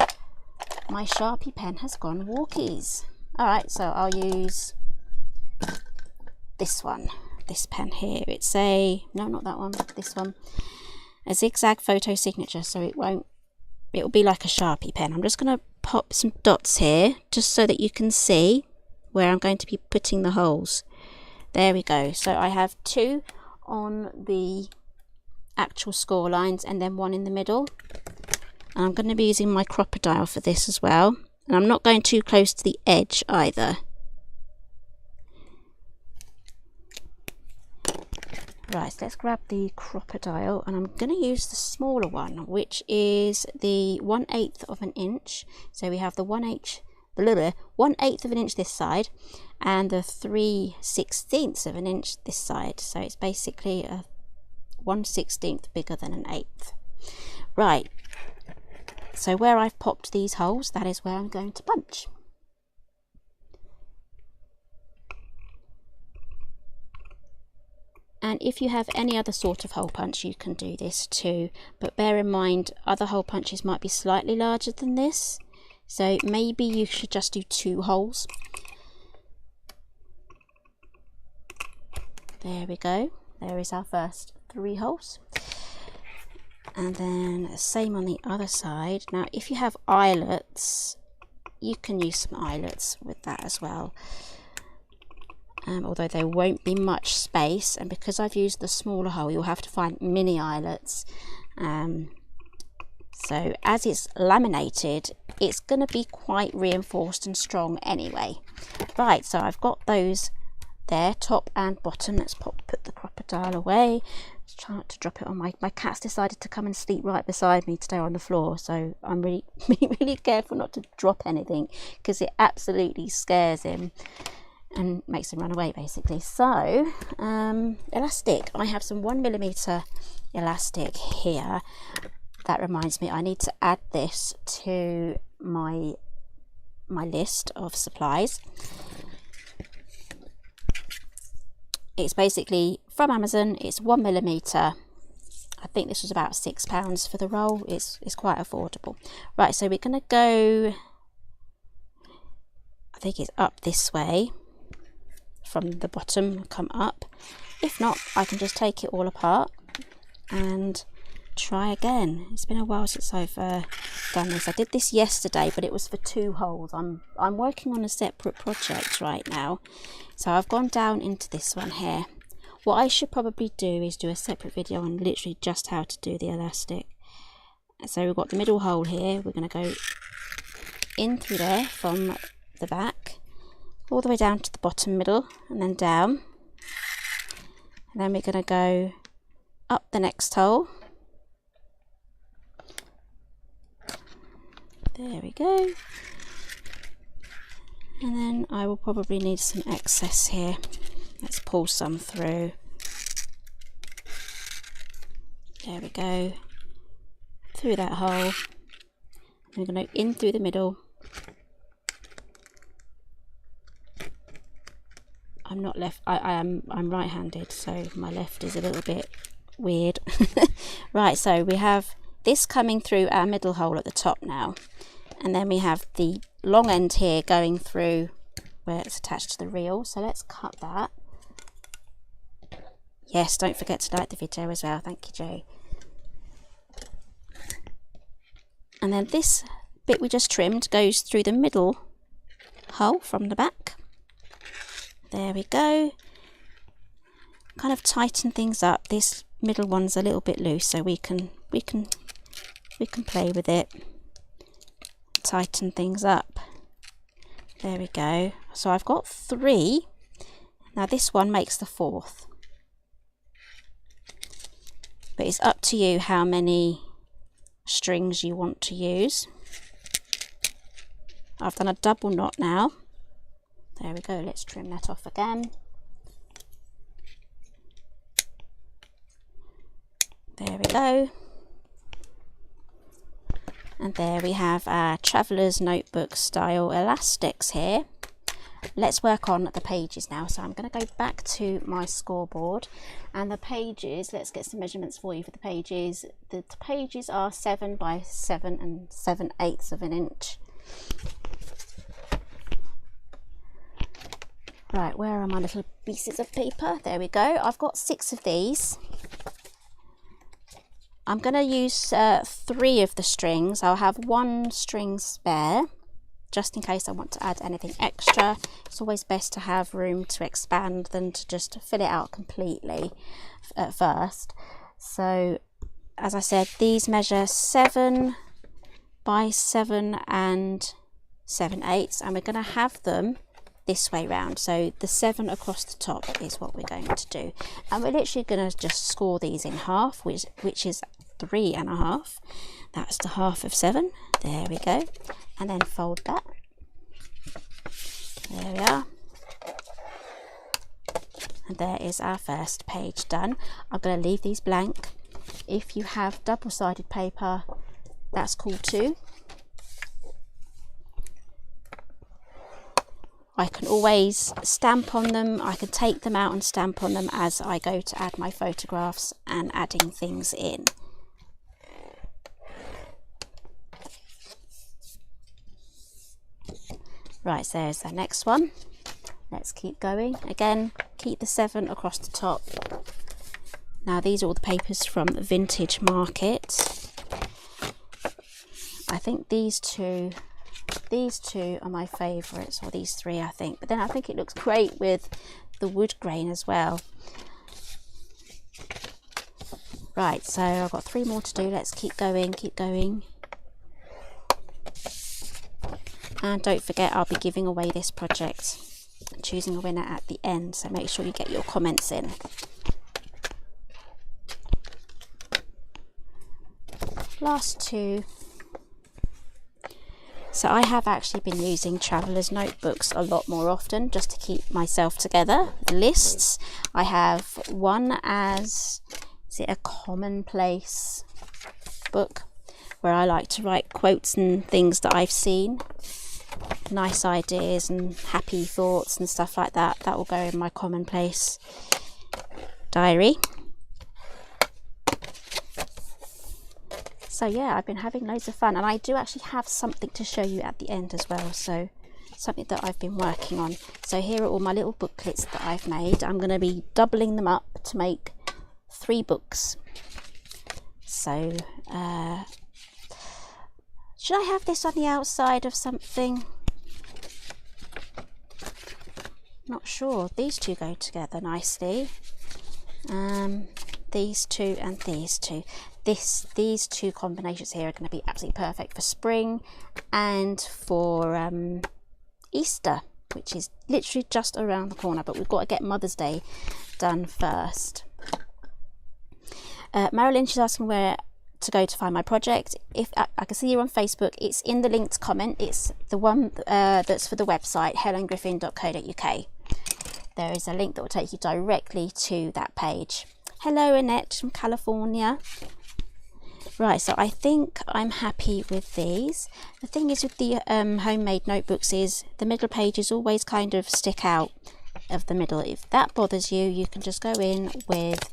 My Sharpie pen has gone walkies. Alright, so I'll use this one, this pen here. It's a, no, not that one, this one. A zigzag photo signature, so it'll be like a Sharpie pen. I'm just going to pop some dots here, just so that you can see where I'm going to be putting the holes. There we go. So I have 2 on the actual score lines and then 1 in the middle. And I'm going to be using my crocodile for this as well. And I'm not going too close to the edge either. Right, so let's grab the crocodile, and I'm going to use the smaller one, which is the 1/8 of an inch. So we have the 1/8 of an inch this side, and the 3/16 of an inch this side. So it's basically a 1/16 bigger than an 1/8. Right, so where I've popped these holes, that is where I'm going to punch. And if you have any other sort of hole punch, you can do this too, but bear in mind other hole punches might be slightly larger than this, so maybe you should just do 2 holes. There we go, there is our first 3 holes. And then same on the other side. Now if you have eyelets, you can use some eyelets with that as well. Although there won't be much space, and because I've used the smaller hole, you'll have to find mini eyelets. So as it's laminated, it's going to be quite reinforced and strong anyway. Right, so I've got those there, top and bottom. Let's put the crocodile away. Let's try not to drop it on my cat's decided to come and sleep right beside me today on the floor, so I'm really really careful not to drop anything, because it absolutely scares him and makes them run away basically. So elastic, I have some 1mm elastic here. That reminds me, I need to add this to my list of supplies. It's basically from Amazon. It's 1mm. I think this was about £6 for the roll. It's quite affordable. Right, so we're gonna go, I think it's up this way from the bottom, come up. If not, I can just take it all apart and try again. It's been a while since I've done this. I did this yesterday, but it was for 2 holes. I'm working on a separate project right now, so I've gone down into this one here. What I should probably do is do a separate video on literally just how to do the elastic. So we've got the middle hole here. We're going to go in through there from the back, all the way down to the bottom middle, and then down, and then we're going to go up the next hole. There we go, and then I will probably need some excess here. Let's pull some through. There we go, through that hole, I'm going to in through the middle. I'm not left, I'm right-handed, so my left is a little bit weird. Right, so we have this coming through our middle hole at the top now, and then we have the long end here going through where it's attached to the reel. So let's cut that. Yes, don't forget to like the video as well. Thank you, Joe. And then this bit we just trimmed goes through the middle hole from the back. There we go. Kind of tighten things up. This middle one's a little bit loose, so we can play with it. Tighten things up. There we go. So I've got 3. Now this one makes the 4th. But it's up to you how many strings you want to use. I've done a double knot now. There we go. Let's trim that off again. There we go. And there we have our Traveller's Notebook style elastics here. Let's work on the pages now. So I'm going to go back to my scoreboard, and the pages, let's get some measurements for you for the pages. The pages are 7 by 7 and 7/8 of an inch. Right, where are my little pieces of paper? There we go. I've got 6 of these. I'm going to use 3 of the strings. I'll have 1 string spare, just in case I want to add anything extra. It's always best to have room to expand than to just fill it out completely at first. So, as I said, these measure 7 by 7 and 7/8, and we're going to have them this way round. So the 7 across the top is what we're going to do, and we're literally going to just score these in half, which is 3.5. That's the half of 7. There we go. And then fold that. There we are. And there is our first page done. I'm going to leave these blank. If you have double-sided paper, that's cool too. I can always stamp on them. I can take them out and stamp on them as I go to add my photographs and adding things in. Right, so there's the next one. Let's keep going. Again, keep the 7 across the top. Now these are all the papers from Vintage Market. I think these two are my favourites, or these 3 I think, but then I think it looks great with the wood grain as well. Right, so I've got 3 more to do. Let's keep going, keep going. And don't forget, I'll be giving away this project, choosing a winner at the end, so make sure you get your comments in. Last 2. So I have actually been using Traveller's Notebooks a lot more often, just to keep myself together. Lists. I have one as, is it a commonplace book, where I like to write quotes and things that I've seen, nice ideas and happy thoughts and stuff like that. That will go in my commonplace diary. So yeah, I've been having loads of fun, and I do actually have something to show you at the end as well, so something that I've been working on. So here are all my little booklets that I've made. I'm going to be doubling them up to make 3 books. So should I have this on the outside of something? Not sure. These 2 go together nicely. These 2 and these 2. These 2 combinations here are going to be absolutely perfect for spring and for Easter, which is literally just around the corner, but we've got to get Mother's Day done first. Marilyn, she's asking where to go to find my project. If I can see you on Facebook, it's in the linked comment. It's the one that's for the website, helengriffin.co.uk. There is a link that will take you directly to that page. Hello, Annette from California. Right, so I think I'm happy with these. The thing is with the homemade notebooks is the middle pages always kind of stick out of the middle. If that bothers you, you can just go in with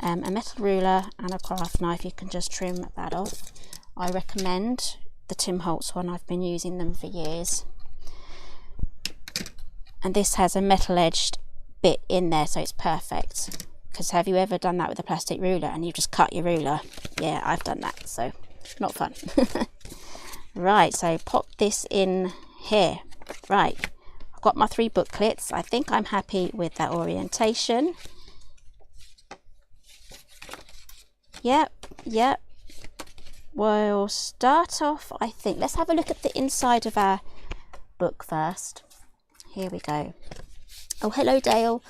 a metal ruler and a craft knife. You can just trim that off. I recommend the Tim Holtz one. I've been using them for years. And this has a metal edged bit in there, so it's perfect. Because have you ever done that with a plastic ruler and you just cut your ruler? Yeah, I've done that, so not fun. Right, so pop this in here. Right, I've got my 3 booklets. I think I'm happy with that orientation. Yep. We'll start off, I think. Let's have a look at the inside of our book first. Here we go. Oh, hello, Dale.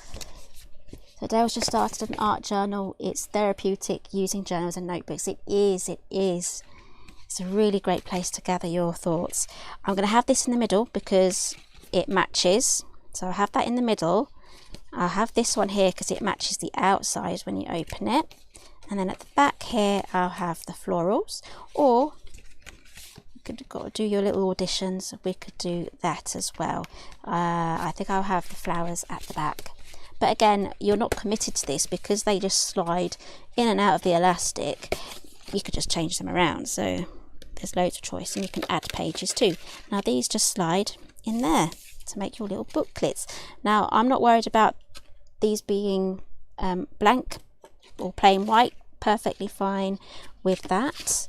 So Dale's just started an art journal. It's therapeutic using journals and notebooks. It is. It's a really great place to gather your thoughts. I'm going to have this in the middle because it matches. So I'll have that in the middle. I'll have this one here because it matches the outside when you open it. And then at the back here, I'll have the florals. Or you could do your little auditions. We could do that as well. I think I'll have the flowers at the back. But again, you're not committed to this because they just slide in and out of the elastic. You could just change them around. So there's loads of choice, and you can add pages too. Now these just slide in there to make your little booklets. Now I'm not worried about these being blank or plain white. Perfectly fine with that.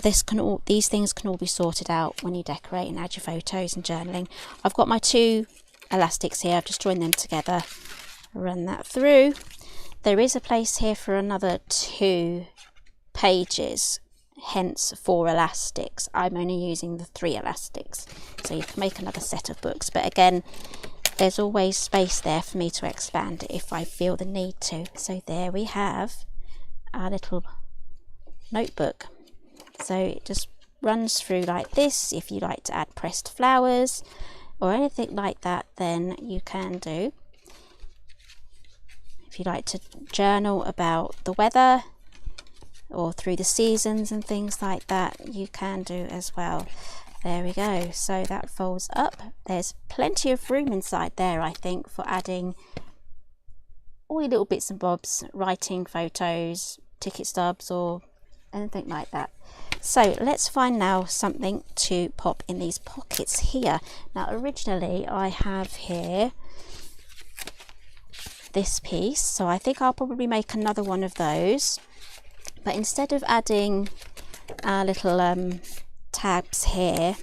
These things can all be sorted out when you decorate and add your photos and journaling. I've got my 2 elastics here. I've just joined them together. Run that through. There is a place here for another 2 pages, hence 4 elastics. I'm only using the 3 elastics, so you can make another set of books. But again, there's always space there for me to expand if I feel the need to. So there we have our little notebook. So it just runs through like this. If you like to add pressed flowers or anything like that, then you can do. If you like to journal about the weather or through the seasons and things like that, you can do as well. There we go. So that folds up. There's plenty of room inside there, I think, for adding all your little bits and bobs, writing, photos, ticket stubs or anything like that. So let's find now something to pop in these pockets here. Now originally I have here this piece, so I think I'll probably make another one of those, but instead of adding our little tabs here,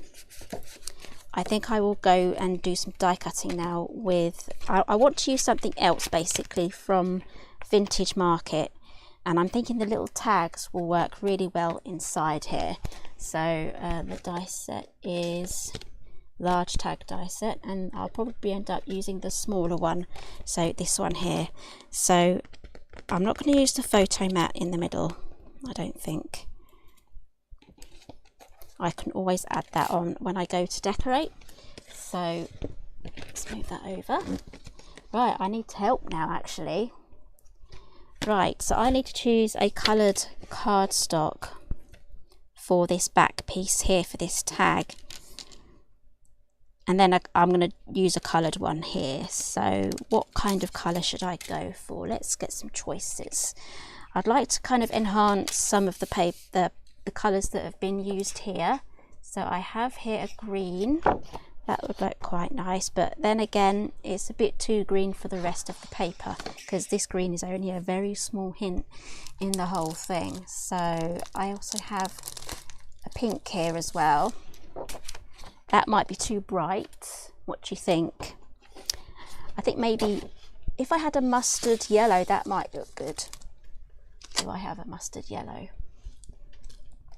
I think I will go and do some die cutting now with I want to use something else basically from Vintage Market, and I'm thinking the little tags will work really well inside here. So the die set is large tag die set, and I'll probably end up using the smaller one, so this one here. So I'm not going to use the photo mat in the middle, I don't think. I can always add that on when I go to decorate. So let's move that over. Right, I need help now actually. Right, so I need to choose a coloured cardstock for this back piece here for this tag. And then I'm going to use a coloured one here. So what kind of colour should I go for? Let's get some choices. I'd like to kind of enhance some of the paper, the colours that have been used here. So I have here a green. That would look quite nice, but then again it's a bit too green for the rest of the paper because this green is only a very small hint in the whole thing. So I also have a pink here as well. That might be too bright. What do you think? I think maybe if I had a mustard yellow, that might look good. Do I have a mustard yellow?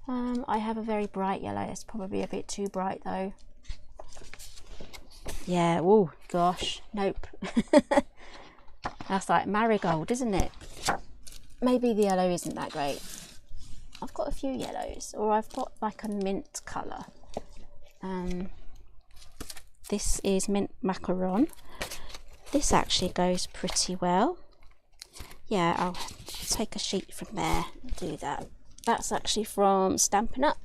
I have a very bright yellow. It's probably a bit too bright though. Yeah, oh gosh, nope. That's like marigold, isn't it? Maybe the yellow isn't that great. I've got a few yellows, or I've got like a mint colour. This is mint macaron. This actually goes pretty well. yeah, I'll take a sheet from there and do that. That's actually from Stampin' Up.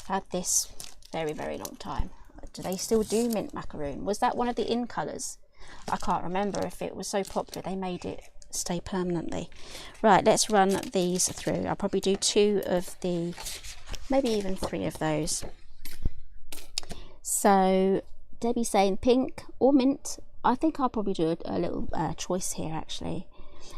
I've had this very, very long time. Do they still do mint macaroon? Was that one of the in colours? I can't remember if it was so popular they made it stay permanently. Right, let's run these through. I'll probably do 2 of the, maybe even 3 of those. So Debbie's saying pink or mint. I think I'll probably do a little choice here actually.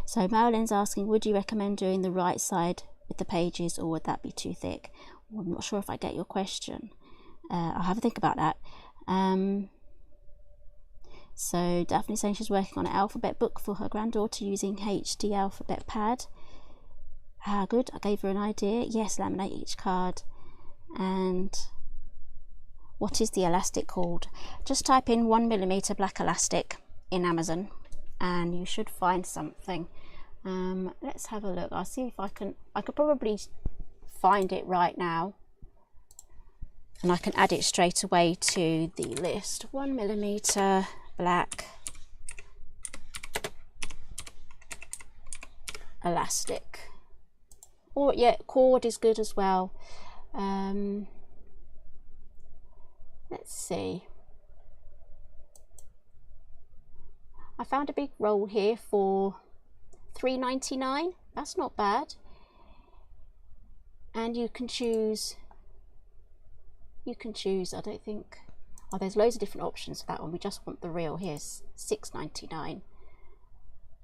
So Marilyn's asking, would you recommend doing the right side with the pages, or would that be too thick? Well, I'm not sure if I get your question. I'll have a think about that. So Daphne saying she's working on an alphabet book for her granddaughter using HD alphabet pad. Good, I gave her an idea. Yes, laminate each card. And what is the elastic called? Just type in 1mm black elastic in Amazon and you should find something. Let's have a look. I'll see if I could probably find it right now. And I can add it straight away to the list. 1mm black elastic. Or yeah, cord is good as well. Let's see. I found a big roll here for $3.99. That's not bad. And you can choose, I don't think, oh, there's loads of different options for that one. We just want the real. Here's $6.99.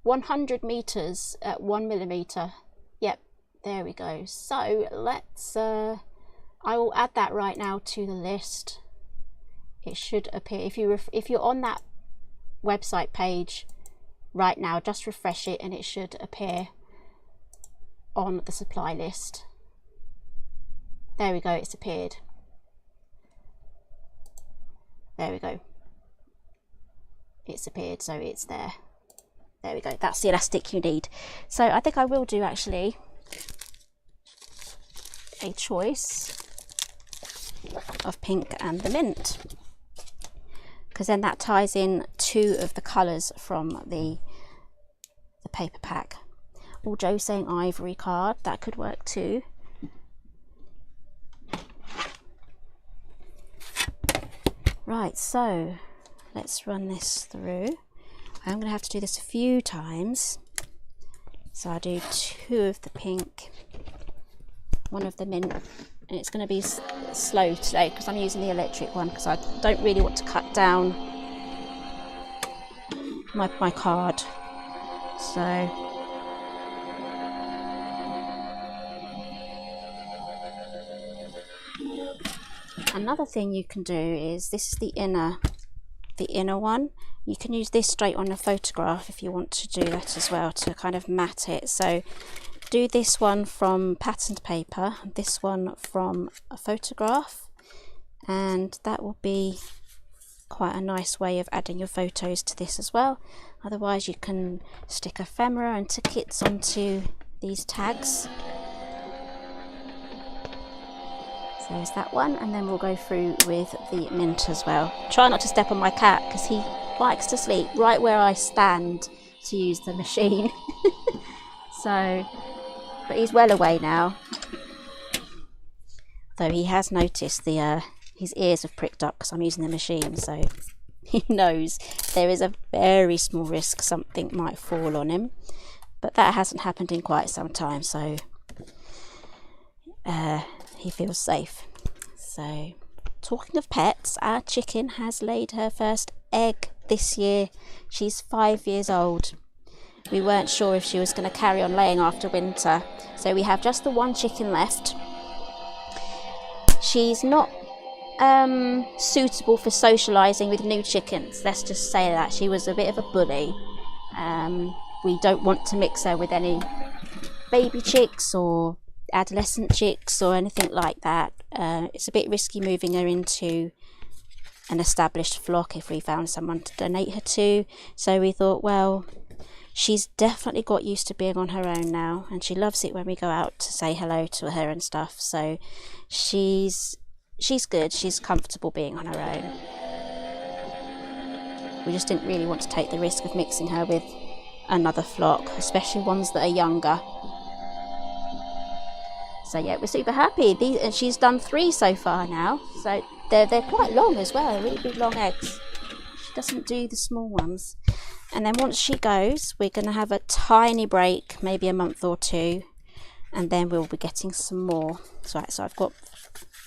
100 meters at 1mm. Yep, there we go. So let's I will add that right now to the list. It should appear if you're on that website page right now, just refresh it and it should appear on the supply list. There we go, it's appeared. There we go, it's appeared, so it's there. There we go, that's the elastic you need. So I think I will do actually a choice of pink and the mint, because then that ties in 2 of the colours from the paper pack. Oh, Joe's saying ivory card, that could work too. Right, so let's run this through. I'm going to have to do this a few times. So I'll do 2 of the pink, 1 of the mint, and it's going to be slow today because I'm using the electric one because I don't really want to cut down my card. So another thing you can do is, this is the inner one. You can use this straight on a photograph if you want to do that as well, to kind of matte it. So do this one from patterned paper, this one from a photograph, and that will be quite a nice way of adding your photos to this as well. Otherwise you can stick ephemera and tickets onto these tags. So there's that one, and then we'll go through with the mint as well. Try not to step on my cat because he likes to sleep right where I stand to use the machine. So, but he's well away now. Though he has noticed his ears have pricked up because I'm using the machine, so he knows there is a very small risk something might fall on him. But that hasn't happened in quite some time, so he feels safe. So, talking of pets, our chicken has laid her first egg this year. She's 5 years old. We weren't sure if she was going to carry on laying after winter, so we have just the 1 chicken left. She's not suitable for socialising with new chickens, let's just say that. She was a bit of a bully. We don't want to mix her with any baby chicks or adolescent chicks or anything like that. It's a bit risky moving her into an established flock if we found someone to donate her to. So we thought, well, she's definitely got used to being on her own now, and she loves it when we go out to say hello to her and stuff. So she's good, she's comfortable being on her own. We just didn't really want to take the risk of mixing her with another flock, especially ones that are younger. So yeah, we're super happy. And she's done 3 so far now, so they're quite long as well. They're really big long eggs. She doesn't do the small ones. And then once she goes, we're going to have a tiny break, maybe a month or 2, and then we'll be getting some more. So I've got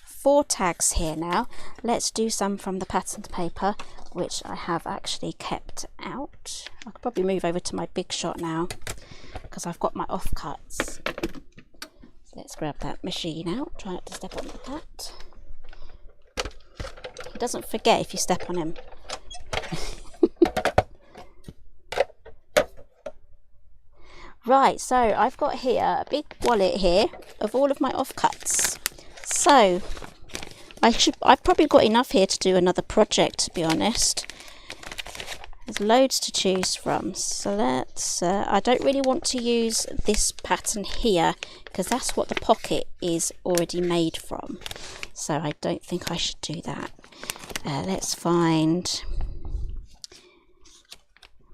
4 tags here now. Let's do some from the patterned paper, which I have actually kept out. I could probably move over to my big shot now because I've got my offcuts. Let's grab that machine out. Try not to step on the cat. He doesn't forget if you step on him. Right, so I've got here a big wallet here of all of my offcuts. So I've probably got enough here to do another project, to be honest. There's loads to choose from. So let's, I don't really want to use this pattern here because that's what the pocket is already made from. So I don't think I should do that. Let's find,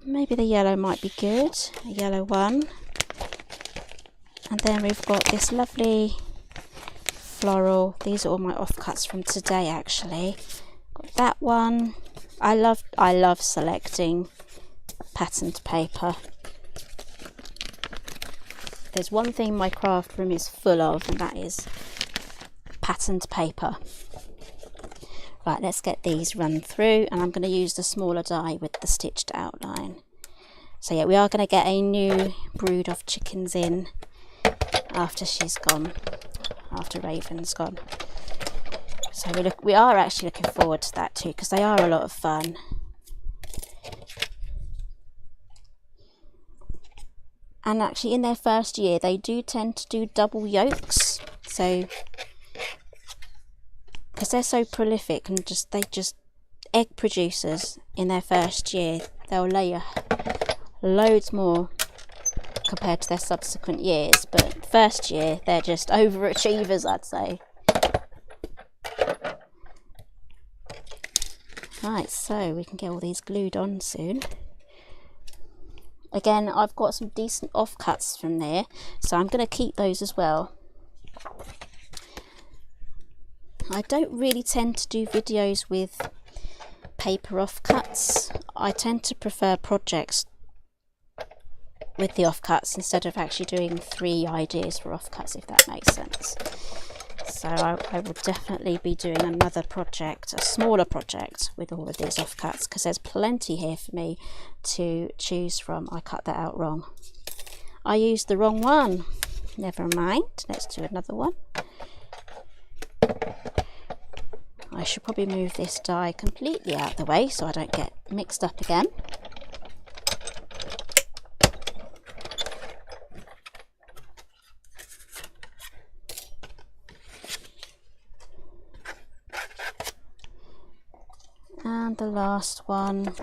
maybe the yellow might be good, a yellow one. And then we've got this lovely floral. These are all my offcuts from today actually. Got that one. I love selecting patterned paper. There's one thing my craft room is full of, and that is patterned paper. Right, let's get these run through, and I'm going to use the smaller die with the stitched outline. So yeah, we are going to get a new brood of chickens in after she's gone, after Raven's gone. So we are actually looking forward to that too, because they are a lot of fun. And actually in their first year they do tend to do double yolks, so because they're so prolific and they just egg producers in their first year, they'll lay loads more compared to their subsequent years, but first year they're just overachievers, I'd say. Right, so we can get all these glued on soon. Again, I've got some decent offcuts from there, so I'm going to keep those as well. I don't really tend to do videos with paper offcuts. I tend to prefer projects with the offcuts instead of actually doing 3 ideas for offcuts, if that makes sense. So I will definitely be doing another project, a smaller project with all of these offcuts, because there's plenty here for me to choose from. I cut that out wrong. I used the wrong one. Never mind. Let's do another one. I should probably move this die completely out of the way so I don't get mixed up again. And the last one.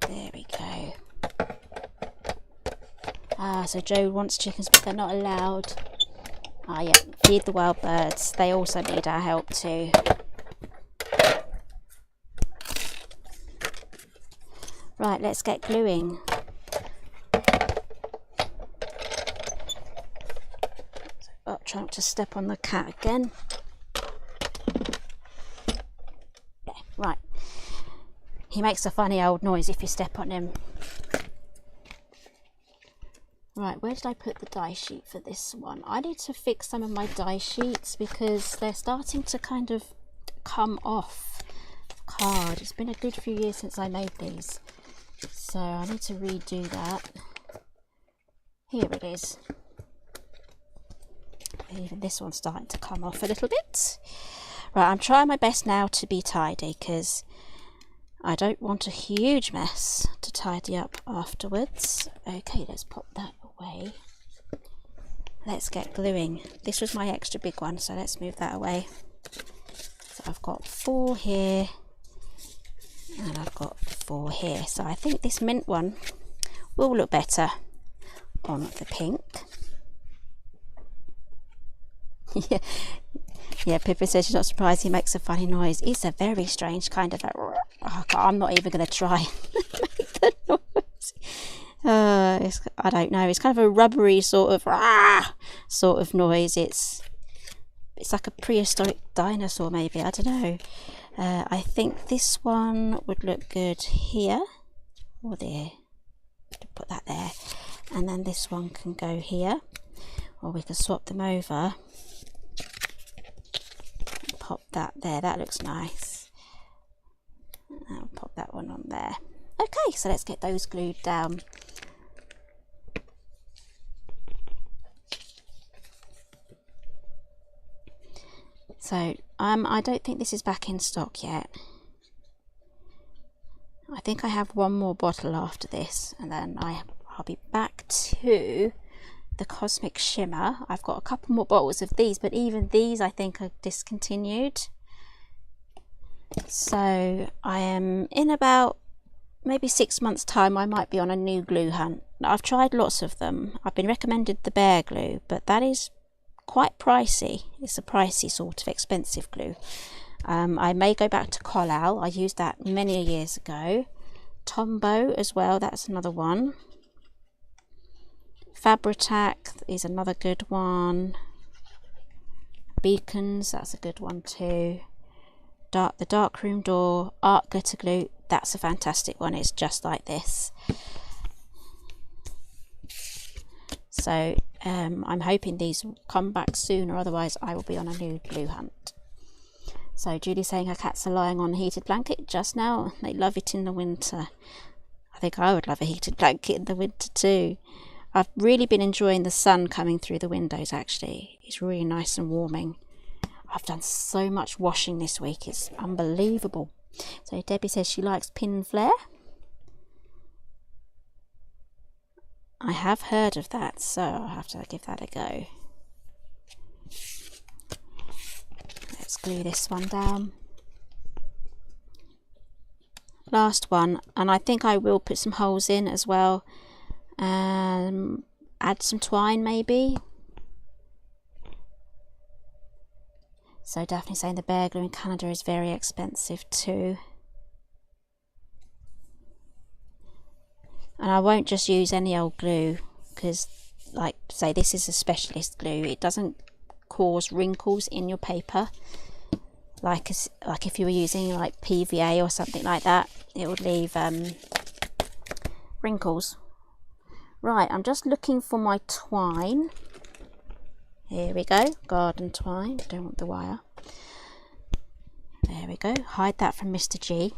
There we go. So Joe wants chickens, but they're not allowed. Yeah, feed the wild birds. They also need our help too. Right, let's get gluing. Oh, try not to step on the cat again. Yeah, right. He makes a funny old noise if you step on him. Right, where did I put the die sheet for this one? I need to fix some of my die sheets because they're starting to kind of come off the card. It's been a good few years since I made these, so I need to redo that. Here it is. Even this one's starting to come off a little bit. Right, I'm trying my best now to be tidy because I don't want a huge mess to tidy up afterwards. Okay, let's pop that away. Let's get gluing. This was my extra big one, so let's move that away. So I've got 4 here and I've got 4 here. So I think this mint one will look better on the pink. Yeah, yeah. Pippa says she's not surprised he makes a funny noise. It's a very strange kind of oh, I'm not even going to try make the noise. I don't know. It's kind of a rubbery sort of noise. It's like a prehistoric dinosaur, maybe. I don't know. I think this one would look good here or there. Put that there, and then this one can go here, or we can swap them over. Pop that there. That looks nice. I'll pop that one on there. Okay, so let's get those glued down. So I don't think this is back in stock yet. I think I have one more bottle after this, and then I'll be back to the Cosmic Shimmer. I've got a couple more bottles of these, but even these I think are discontinued. So I am in about maybe 6 months time, I might be on a new glue hunt. I've tried lots of them. I've been recommended the Bear glue, but that is quite pricey. It's a pricey sort of expensive glue. I may go back to Collal. I used that many years ago. Tombow as well, that's another one. Fabri-Tac is another good one. Beacons, that's a good one too. The Darkroom Door Art Glitter Glue, that's a fantastic one. It's just like this. So I'm hoping these will come back soon, or otherwise I will be on a new glue hunt. So Julie's saying her cats are lying on a heated blanket just now. They love it in the winter. I think I would love a heated blanket in the winter too. I've really been enjoying the sun coming through the windows actually. It's really nice and warming. I've done so much washing this week. It's unbelievable. So Debbie says she likes Pin and Flare. I have heard of that, so I'll have to give that a go. Let's glue this one down. Last one, and I think I will put some holes in as well. Add some twine maybe. So Daphne saying the Bear glue in Canada is very expensive too. And I won't just use any old glue, because like say this is a specialist glue. It doesn't cause wrinkles in your paper like if you were using like PVA or something like that. It would leave wrinkles. Right, I'm just looking for my twine. Here we go, garden twine. Don't want the wire. There we go. Hide that from Mr. G.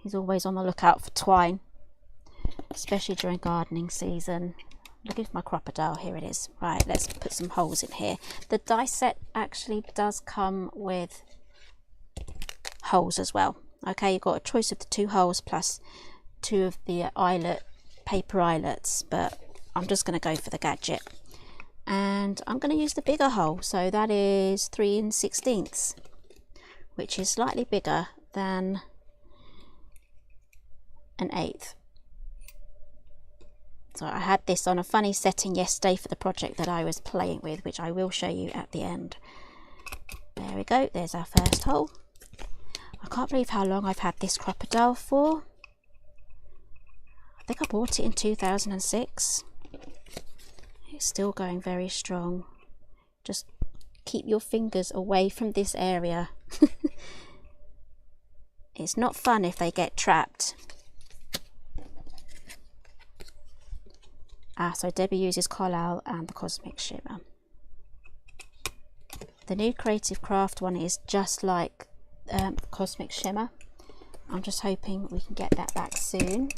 He's always on the lookout for twine, especially during gardening season. Looking for my crocodile. Here it is. Right, let's put some holes in here. The die set actually does come with holes as well. Okay, you've got a choice of the 2 holes plus 2 of the paper eyelets, but I'm just going to go for the gadget. And I'm going to use the bigger hole, so that is 3 1/16, which is slightly bigger than an 1/8. So I had this on a funny setting yesterday for the project that I was playing with, which I will show you at the end. There we go, there's our first hole. I can't believe how long I've had this crocodile for. I think I bought it in 2006. It's still going very strong. Just keep your fingers away from this area. It's not fun if they get trapped. So Debbie uses Collal and the Cosmic Shimmer. The new Creative Craft one is just like Cosmic Shimmer. I'm just hoping we can get that back soon.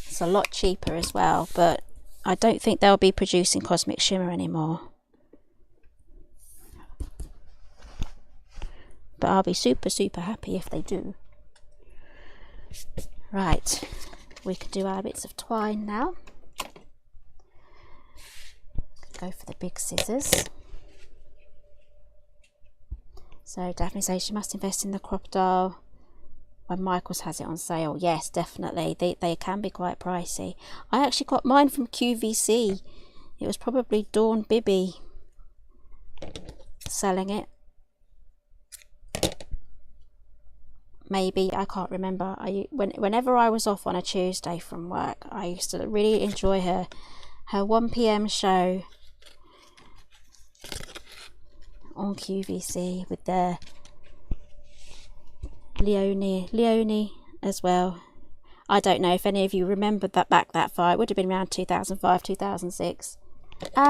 It's a lot cheaper as well, but I don't think they'll be producing Cosmic Shimmer anymore. But I'll be super happy if they do. Right, we can do our bits of twine now. Go for the big scissors. So Daphne says she must invest in the crocodile when Michael's has it on sale. Yes, definitely. They can be quite pricey. I actually got mine from QVC. It was probably Dawn Bibby selling it. Maybe, I can't remember. Whenever I was off on a Tuesday from work, I used to really enjoy her 1 PM show on QVC with the Leone as well. I don't know if any of you remember that back that far. It would have been around 2005, 2006.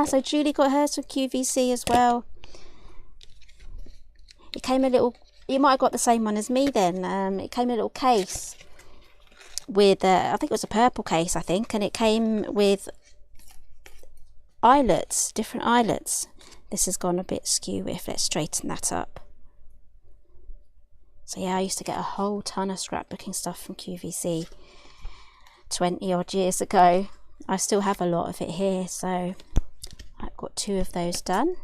So Julie got hers from QVC as well. It came a little, you might have got the same one as me then. It came in a little case with, I think it was a purple case, I think, and it came with eyelets, different eyelets. This has gone a bit skew if let's straighten that up. So yeah, I used to get a whole ton of scrapbooking stuff from QVC 20 odd years ago. I still have a lot of it here, so I've got 2 of those done.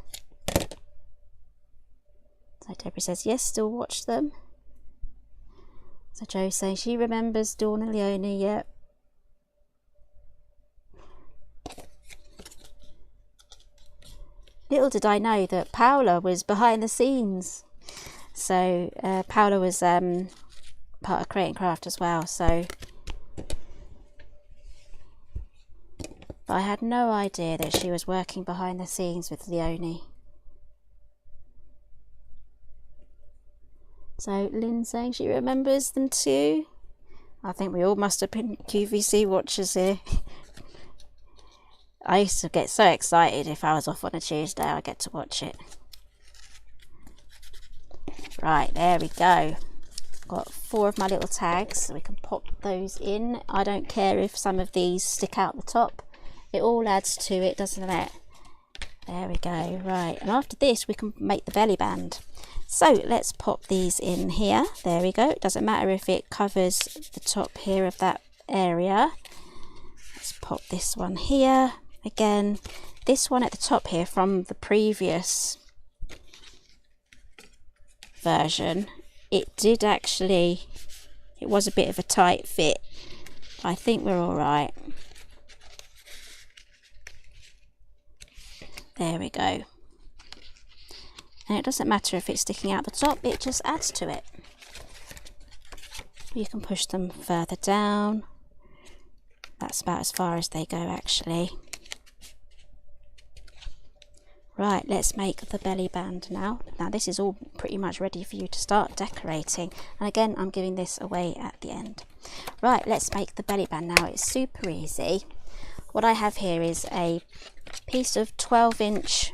So Deborah says, yes, still watch them. So Joe's saying she remembers Dawn and Leone, yep. Little did I know that Paola was behind the scenes. So Paola was part of Create and Craft as well. So but I had no idea that she was working behind the scenes with Leone. So Lynn saying she remembers them too. I think we all must have been QVC watchers here. I used to get so excited if I was off on a Tuesday, I get to watch it. Right, there we go. Got 4 of my little tags, so we can pop those in. I don't care if some of these stick out the top. It all adds to it, doesn't it? There we go. Right, and after this we can make the belly band. So let's pop these in here. There we go. It doesn't matter if it covers the top here of that area. Let's pop this one here. Again, this one at the top here from the previous version, it did actually, it was a bit of a tight fit. I think we're all right. There we go. And it doesn't matter if it's sticking out the top, it just adds to it. You can push them further down. That's about as far as they go actually. Right, let's make the belly band now. Now this is all pretty much ready for you to start decorating. And again, I'm giving this away at the end. Right, let's make the belly band now. It's super easy. What I have here is a piece of 12-inch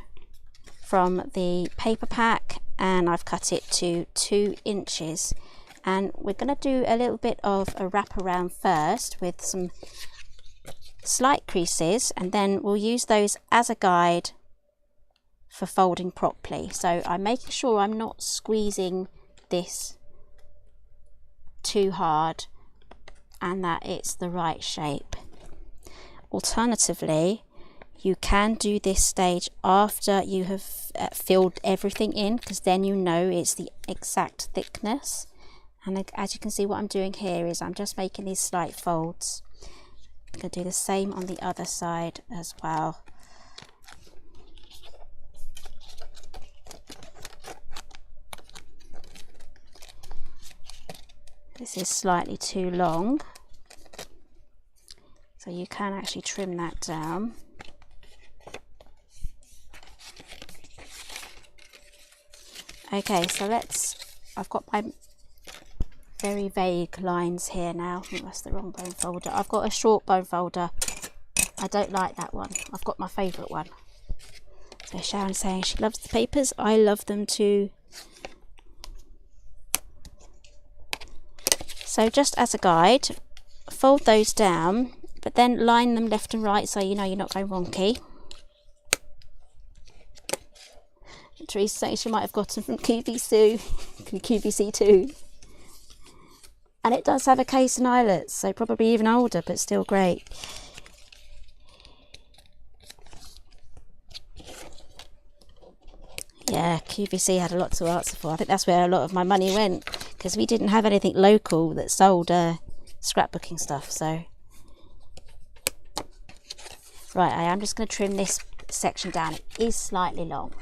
from the paper pack, and I've cut it to 2 inches. And we're going to do a little bit of a wraparound first with some slight creases, and then we'll use those as a guide for folding properly. So I'm making sure I'm not squeezing this too hard and that it's the right shape. Alternatively, you can do this stage after you have filled everything in, because then you know it's the exact thickness. And as you can see, what I'm doing here is I'm just making these slight folds. I'm going to do the same on the other side as well. This is slightly too long, so you can actually trim that down. Okay, so I've got my very vague lines here now. I think that's the wrong bone folder. I've got a short bone folder. I don't like that one. I've got my favourite one. So Sharon's saying she loves the papers. I love them too. So just as a guide, fold those down, but then line them left and right so you know you're not going wonky. Teresa saying she might have got them from QVC too. And it does have a case and eyelets, so probably even older, but still great. Yeah, QVC had a lot to answer for. I think that's where a lot of my money went, because we didn't have anything local that sold scrapbooking stuff. So right, I am just going to trim this section down. It is slightly long,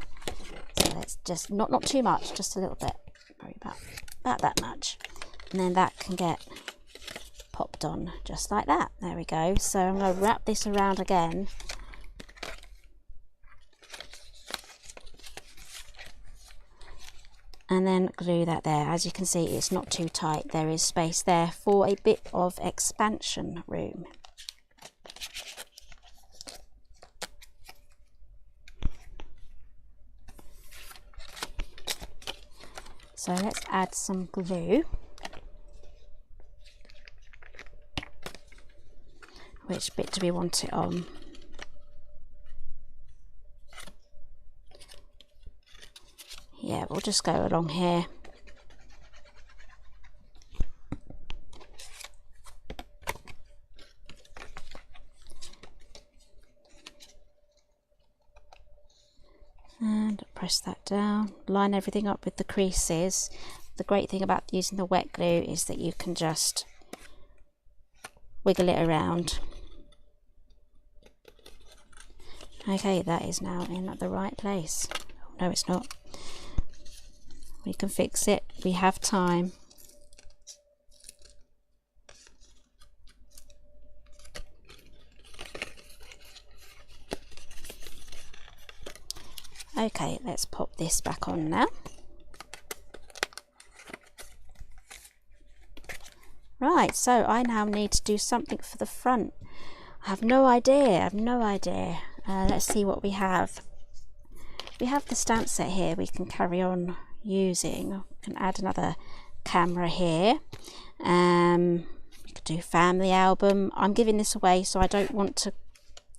so let's just not too much, just a little bit, probably about that much, and then that can get popped on just like that. There we go. So I'm going to wrap this around again, and then glue that there. As you can see, it's not too tight. There is space there for a bit of expansion room. So let's add some glue. Which bit do we want it on? Yeah, we'll just go along here. And press that down, line everything up with the creases. The great thing about using the wet glue is that you can just wiggle it around. Okay, that is now in the right place. Oh, no, it's not. We can fix it. We have time. Okay, let's pop this back on now. Right, so I now need to do something for the front. I have no idea. Let's see what we have. We have the stamp set here we can carry on using. We can add another camera here. We could do family album. I'm giving this away, so I don't want to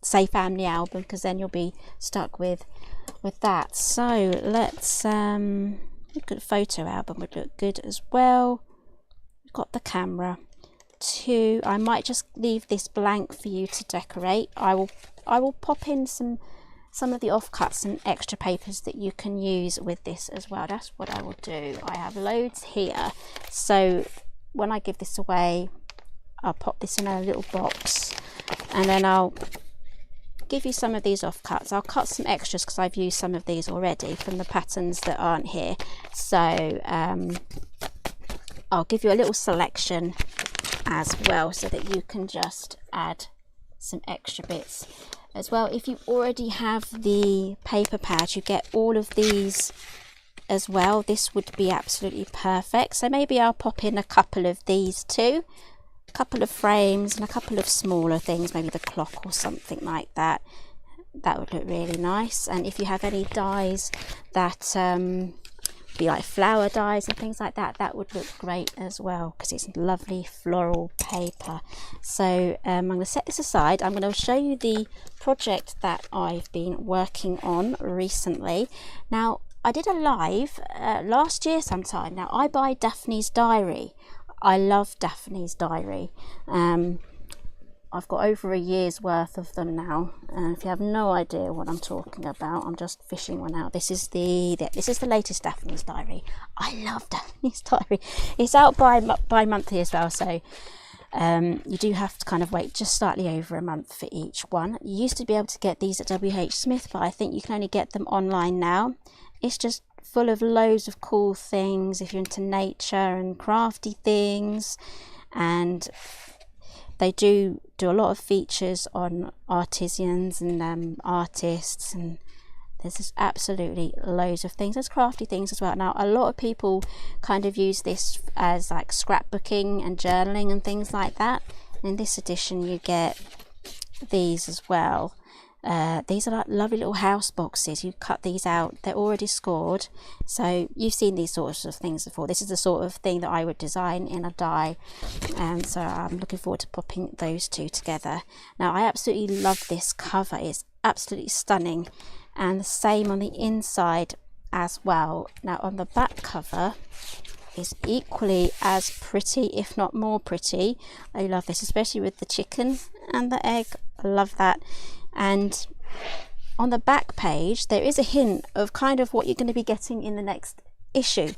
say family album, because then you'll be stuck with that. So let's look at photo album, would look good as well. We've got the camera too. I might just leave this blank for you to decorate. I will pop in some of the offcuts and extra papers that you can use with this as well. That's what I will do. I have loads here, so when I give this away, I'll pop this in a little box, and then I'll give you some of these offcuts. I'll cut some extras because I've used some of these already from the patterns that aren't here. So I'll give you a little selection as well, so that you can just add some extra bits as well. If you already have the paper pad, you get all of these as well. This would be absolutely perfect. So maybe I'll pop in a couple of these too, a couple of frames and a couple of smaller things, maybe the clock or something like that. That would look really nice. And if you have any dies that be like flower dies and things like that, that would look great as well, because it's lovely floral paper. So I'm going to set this aside. I'm going to show you the project that I've been working on recently. Now, I did a live last year sometime. Now, I buy Daphne's Diary. I love Daphne's Diary. I've got over a year's worth of them now, and if you have no idea what I'm talking about, I'm just fishing one out. This is the latest Daphne's Diary. I love Daphne's Diary. It's out bi-monthly as well, so you do have to kind of wait just slightly over a month for each one. You used to be able to get these at WH Smith, but I think you can only get them online now. It's just full of loads of cool things if you're into nature and crafty things, and they do a lot of features on artisans and artists, and there's just absolutely loads of things. There's crafty things as well. Now, a lot of people kind of use this as like scrapbooking and journaling and things like that. In this edition, you get these as well. These are like lovely little house boxes. You cut these out, they're already scored, so you've seen these sorts of things before. This is the sort of thing that I would design in a die, and so I'm looking forward to popping those two together. Now, I absolutely love this cover. It's absolutely stunning, and the same on the inside as well. Now, on the back cover is equally as pretty, if not more pretty. I love this, especially with the chicken and the egg. I love that. And on the back page there is a hint of kind of what you're going to be getting in the next issue.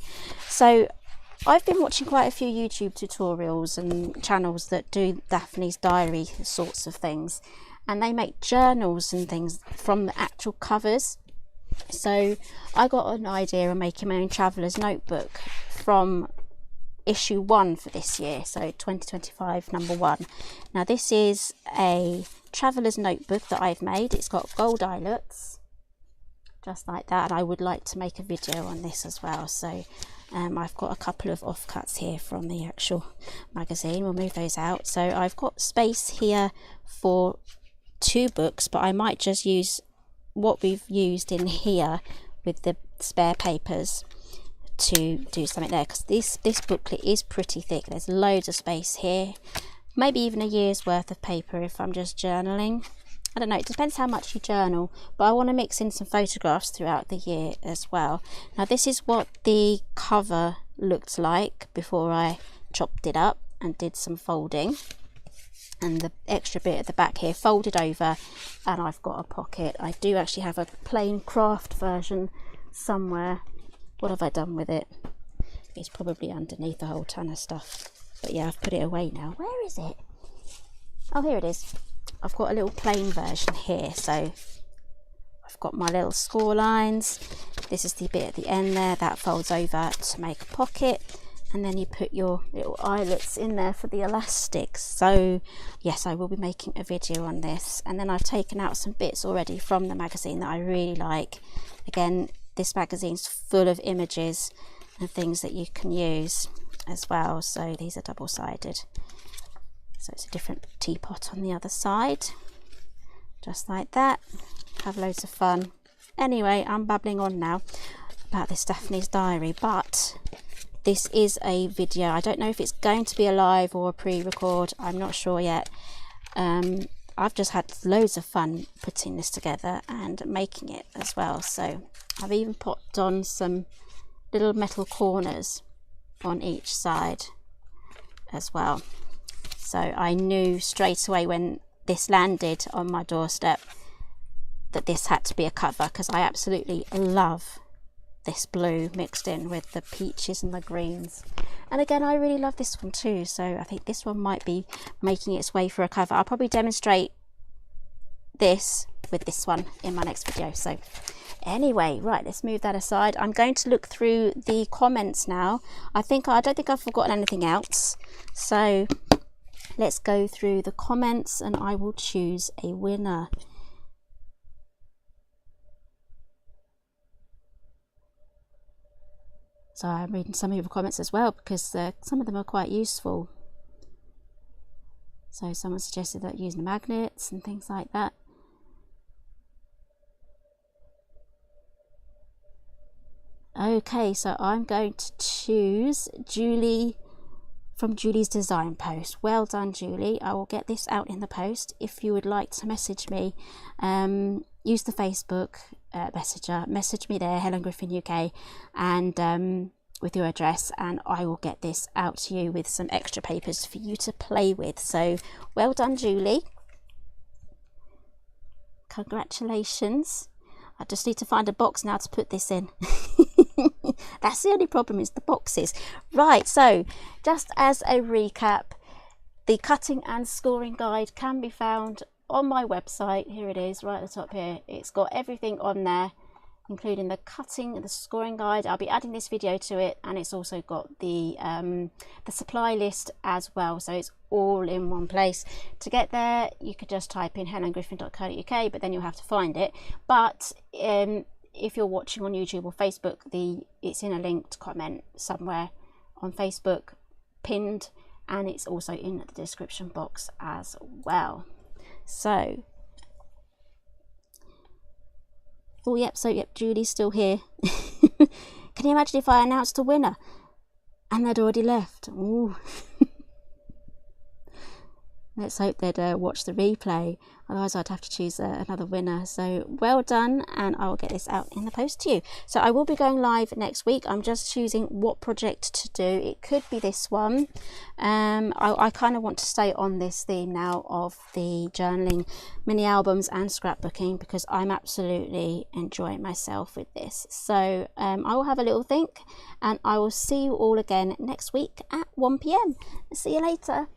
So I've been watching quite a few YouTube tutorials and channels that do Daphne's diary sorts of things, and they make journals and things from the actual covers. So I got an idea of making my own traveller's notebook from issue 1 for this year, so 2025 number 1. Now this is a traveller's notebook that I've made. It's got gold eyelets just like that, and I would like to make a video on this as well. So I've got a couple of offcuts here from the actual magazine. We'll move those out. So I've got space here for 2 books, but I might just use what we've used in here with the spare papers to do something there, because this booklet is pretty thick. There's loads of space here, maybe even a year's worth of paper if I'm just journaling. I don't know, it depends how much you journal, but I want to mix in some photographs throughout the year as well. Now this is what the cover looked like before I chopped it up and did some folding, and the extra bit at the back here folded over, and I've got a pocket. I do actually have a plain craft version somewhere. What have I done with it? It's probably underneath a whole ton of stuff, but yeah, I've put it away now. Where is it? Oh, here it is. I've got a little plain version here. So I've got my little score lines. This is the bit at the end there that folds over to make a pocket, and then you put your little eyelets in there for the elastics. So yes, I will be making a video on this. And then I've taken out some bits already from the magazine that I really like. Again, this magazine's full of images and things that you can use as well. So these are double-sided. So it's a different teapot on the other side, just like that. Have loads of fun. Anyway, I'm babbling on now about this Daphne's diary, but this is a video. I don't know if it's going to be a live or a pre-record. I'm not sure yet. I've just had loads of fun putting this together and making it as well. So I've even popped on some little metal corners on each side as well. So I knew straight away when this landed on my doorstep that this had to be a cover, because I absolutely love this blue mixed in with the peaches and the greens. And again, I really love this one too, so I think this one might be making its way for a cover. I'll probably demonstrate this with this one in my next video. So anyway, right, let's move that aside. I'm going to look through the comments now. I don't think I've forgotten anything else, so let's go through the comments and I will choose a winner. So I'm reading some of your comments as well, because some of them are quite useful. So someone suggested that using magnets and things like that. Okay, so I'm going to choose Julie from Julie's design post. Well done, Julie. I will get this out in the post. If you would like to message me, use the Facebook messenger, message me there, Helen Griffin UK, and with your address, and I will get this out to you with some extra papers for you to play with. So well done, Julie. Congratulations. I just need to find a box now to put this in. That's the only problem, is the boxes. Right, so just as a recap, the cutting and scoring guide can be found on my website. Here it is, right at the top here. It's got everything on there, including the cutting and the scoring guide. I'll be adding this video to it, and it's also got the supply list as well, so it's all in one place. To get there, you could just type in helengriffin.co.uk, but then you'll have to find it. But if you're watching on YouTube or Facebook, it's in a linked comment somewhere on Facebook, pinned, and it's also in the description box as well. So oh yep, so yep, Julie's still here. Can you imagine if I announced a winner? and they'd already left. Ooh. Let's hope they'd watch the replay, otherwise I'd have to choose another winner. So well done, and I will get this out in the post to you. So I will be going live next week. I'm just choosing what project to do. It could be this one. I kind of want to stay on this theme now of the journaling, mini albums and scrapbooking, because I'm absolutely enjoying myself with this. So I will have a little think, and I will see you all again next week at 1 p.m. See you later.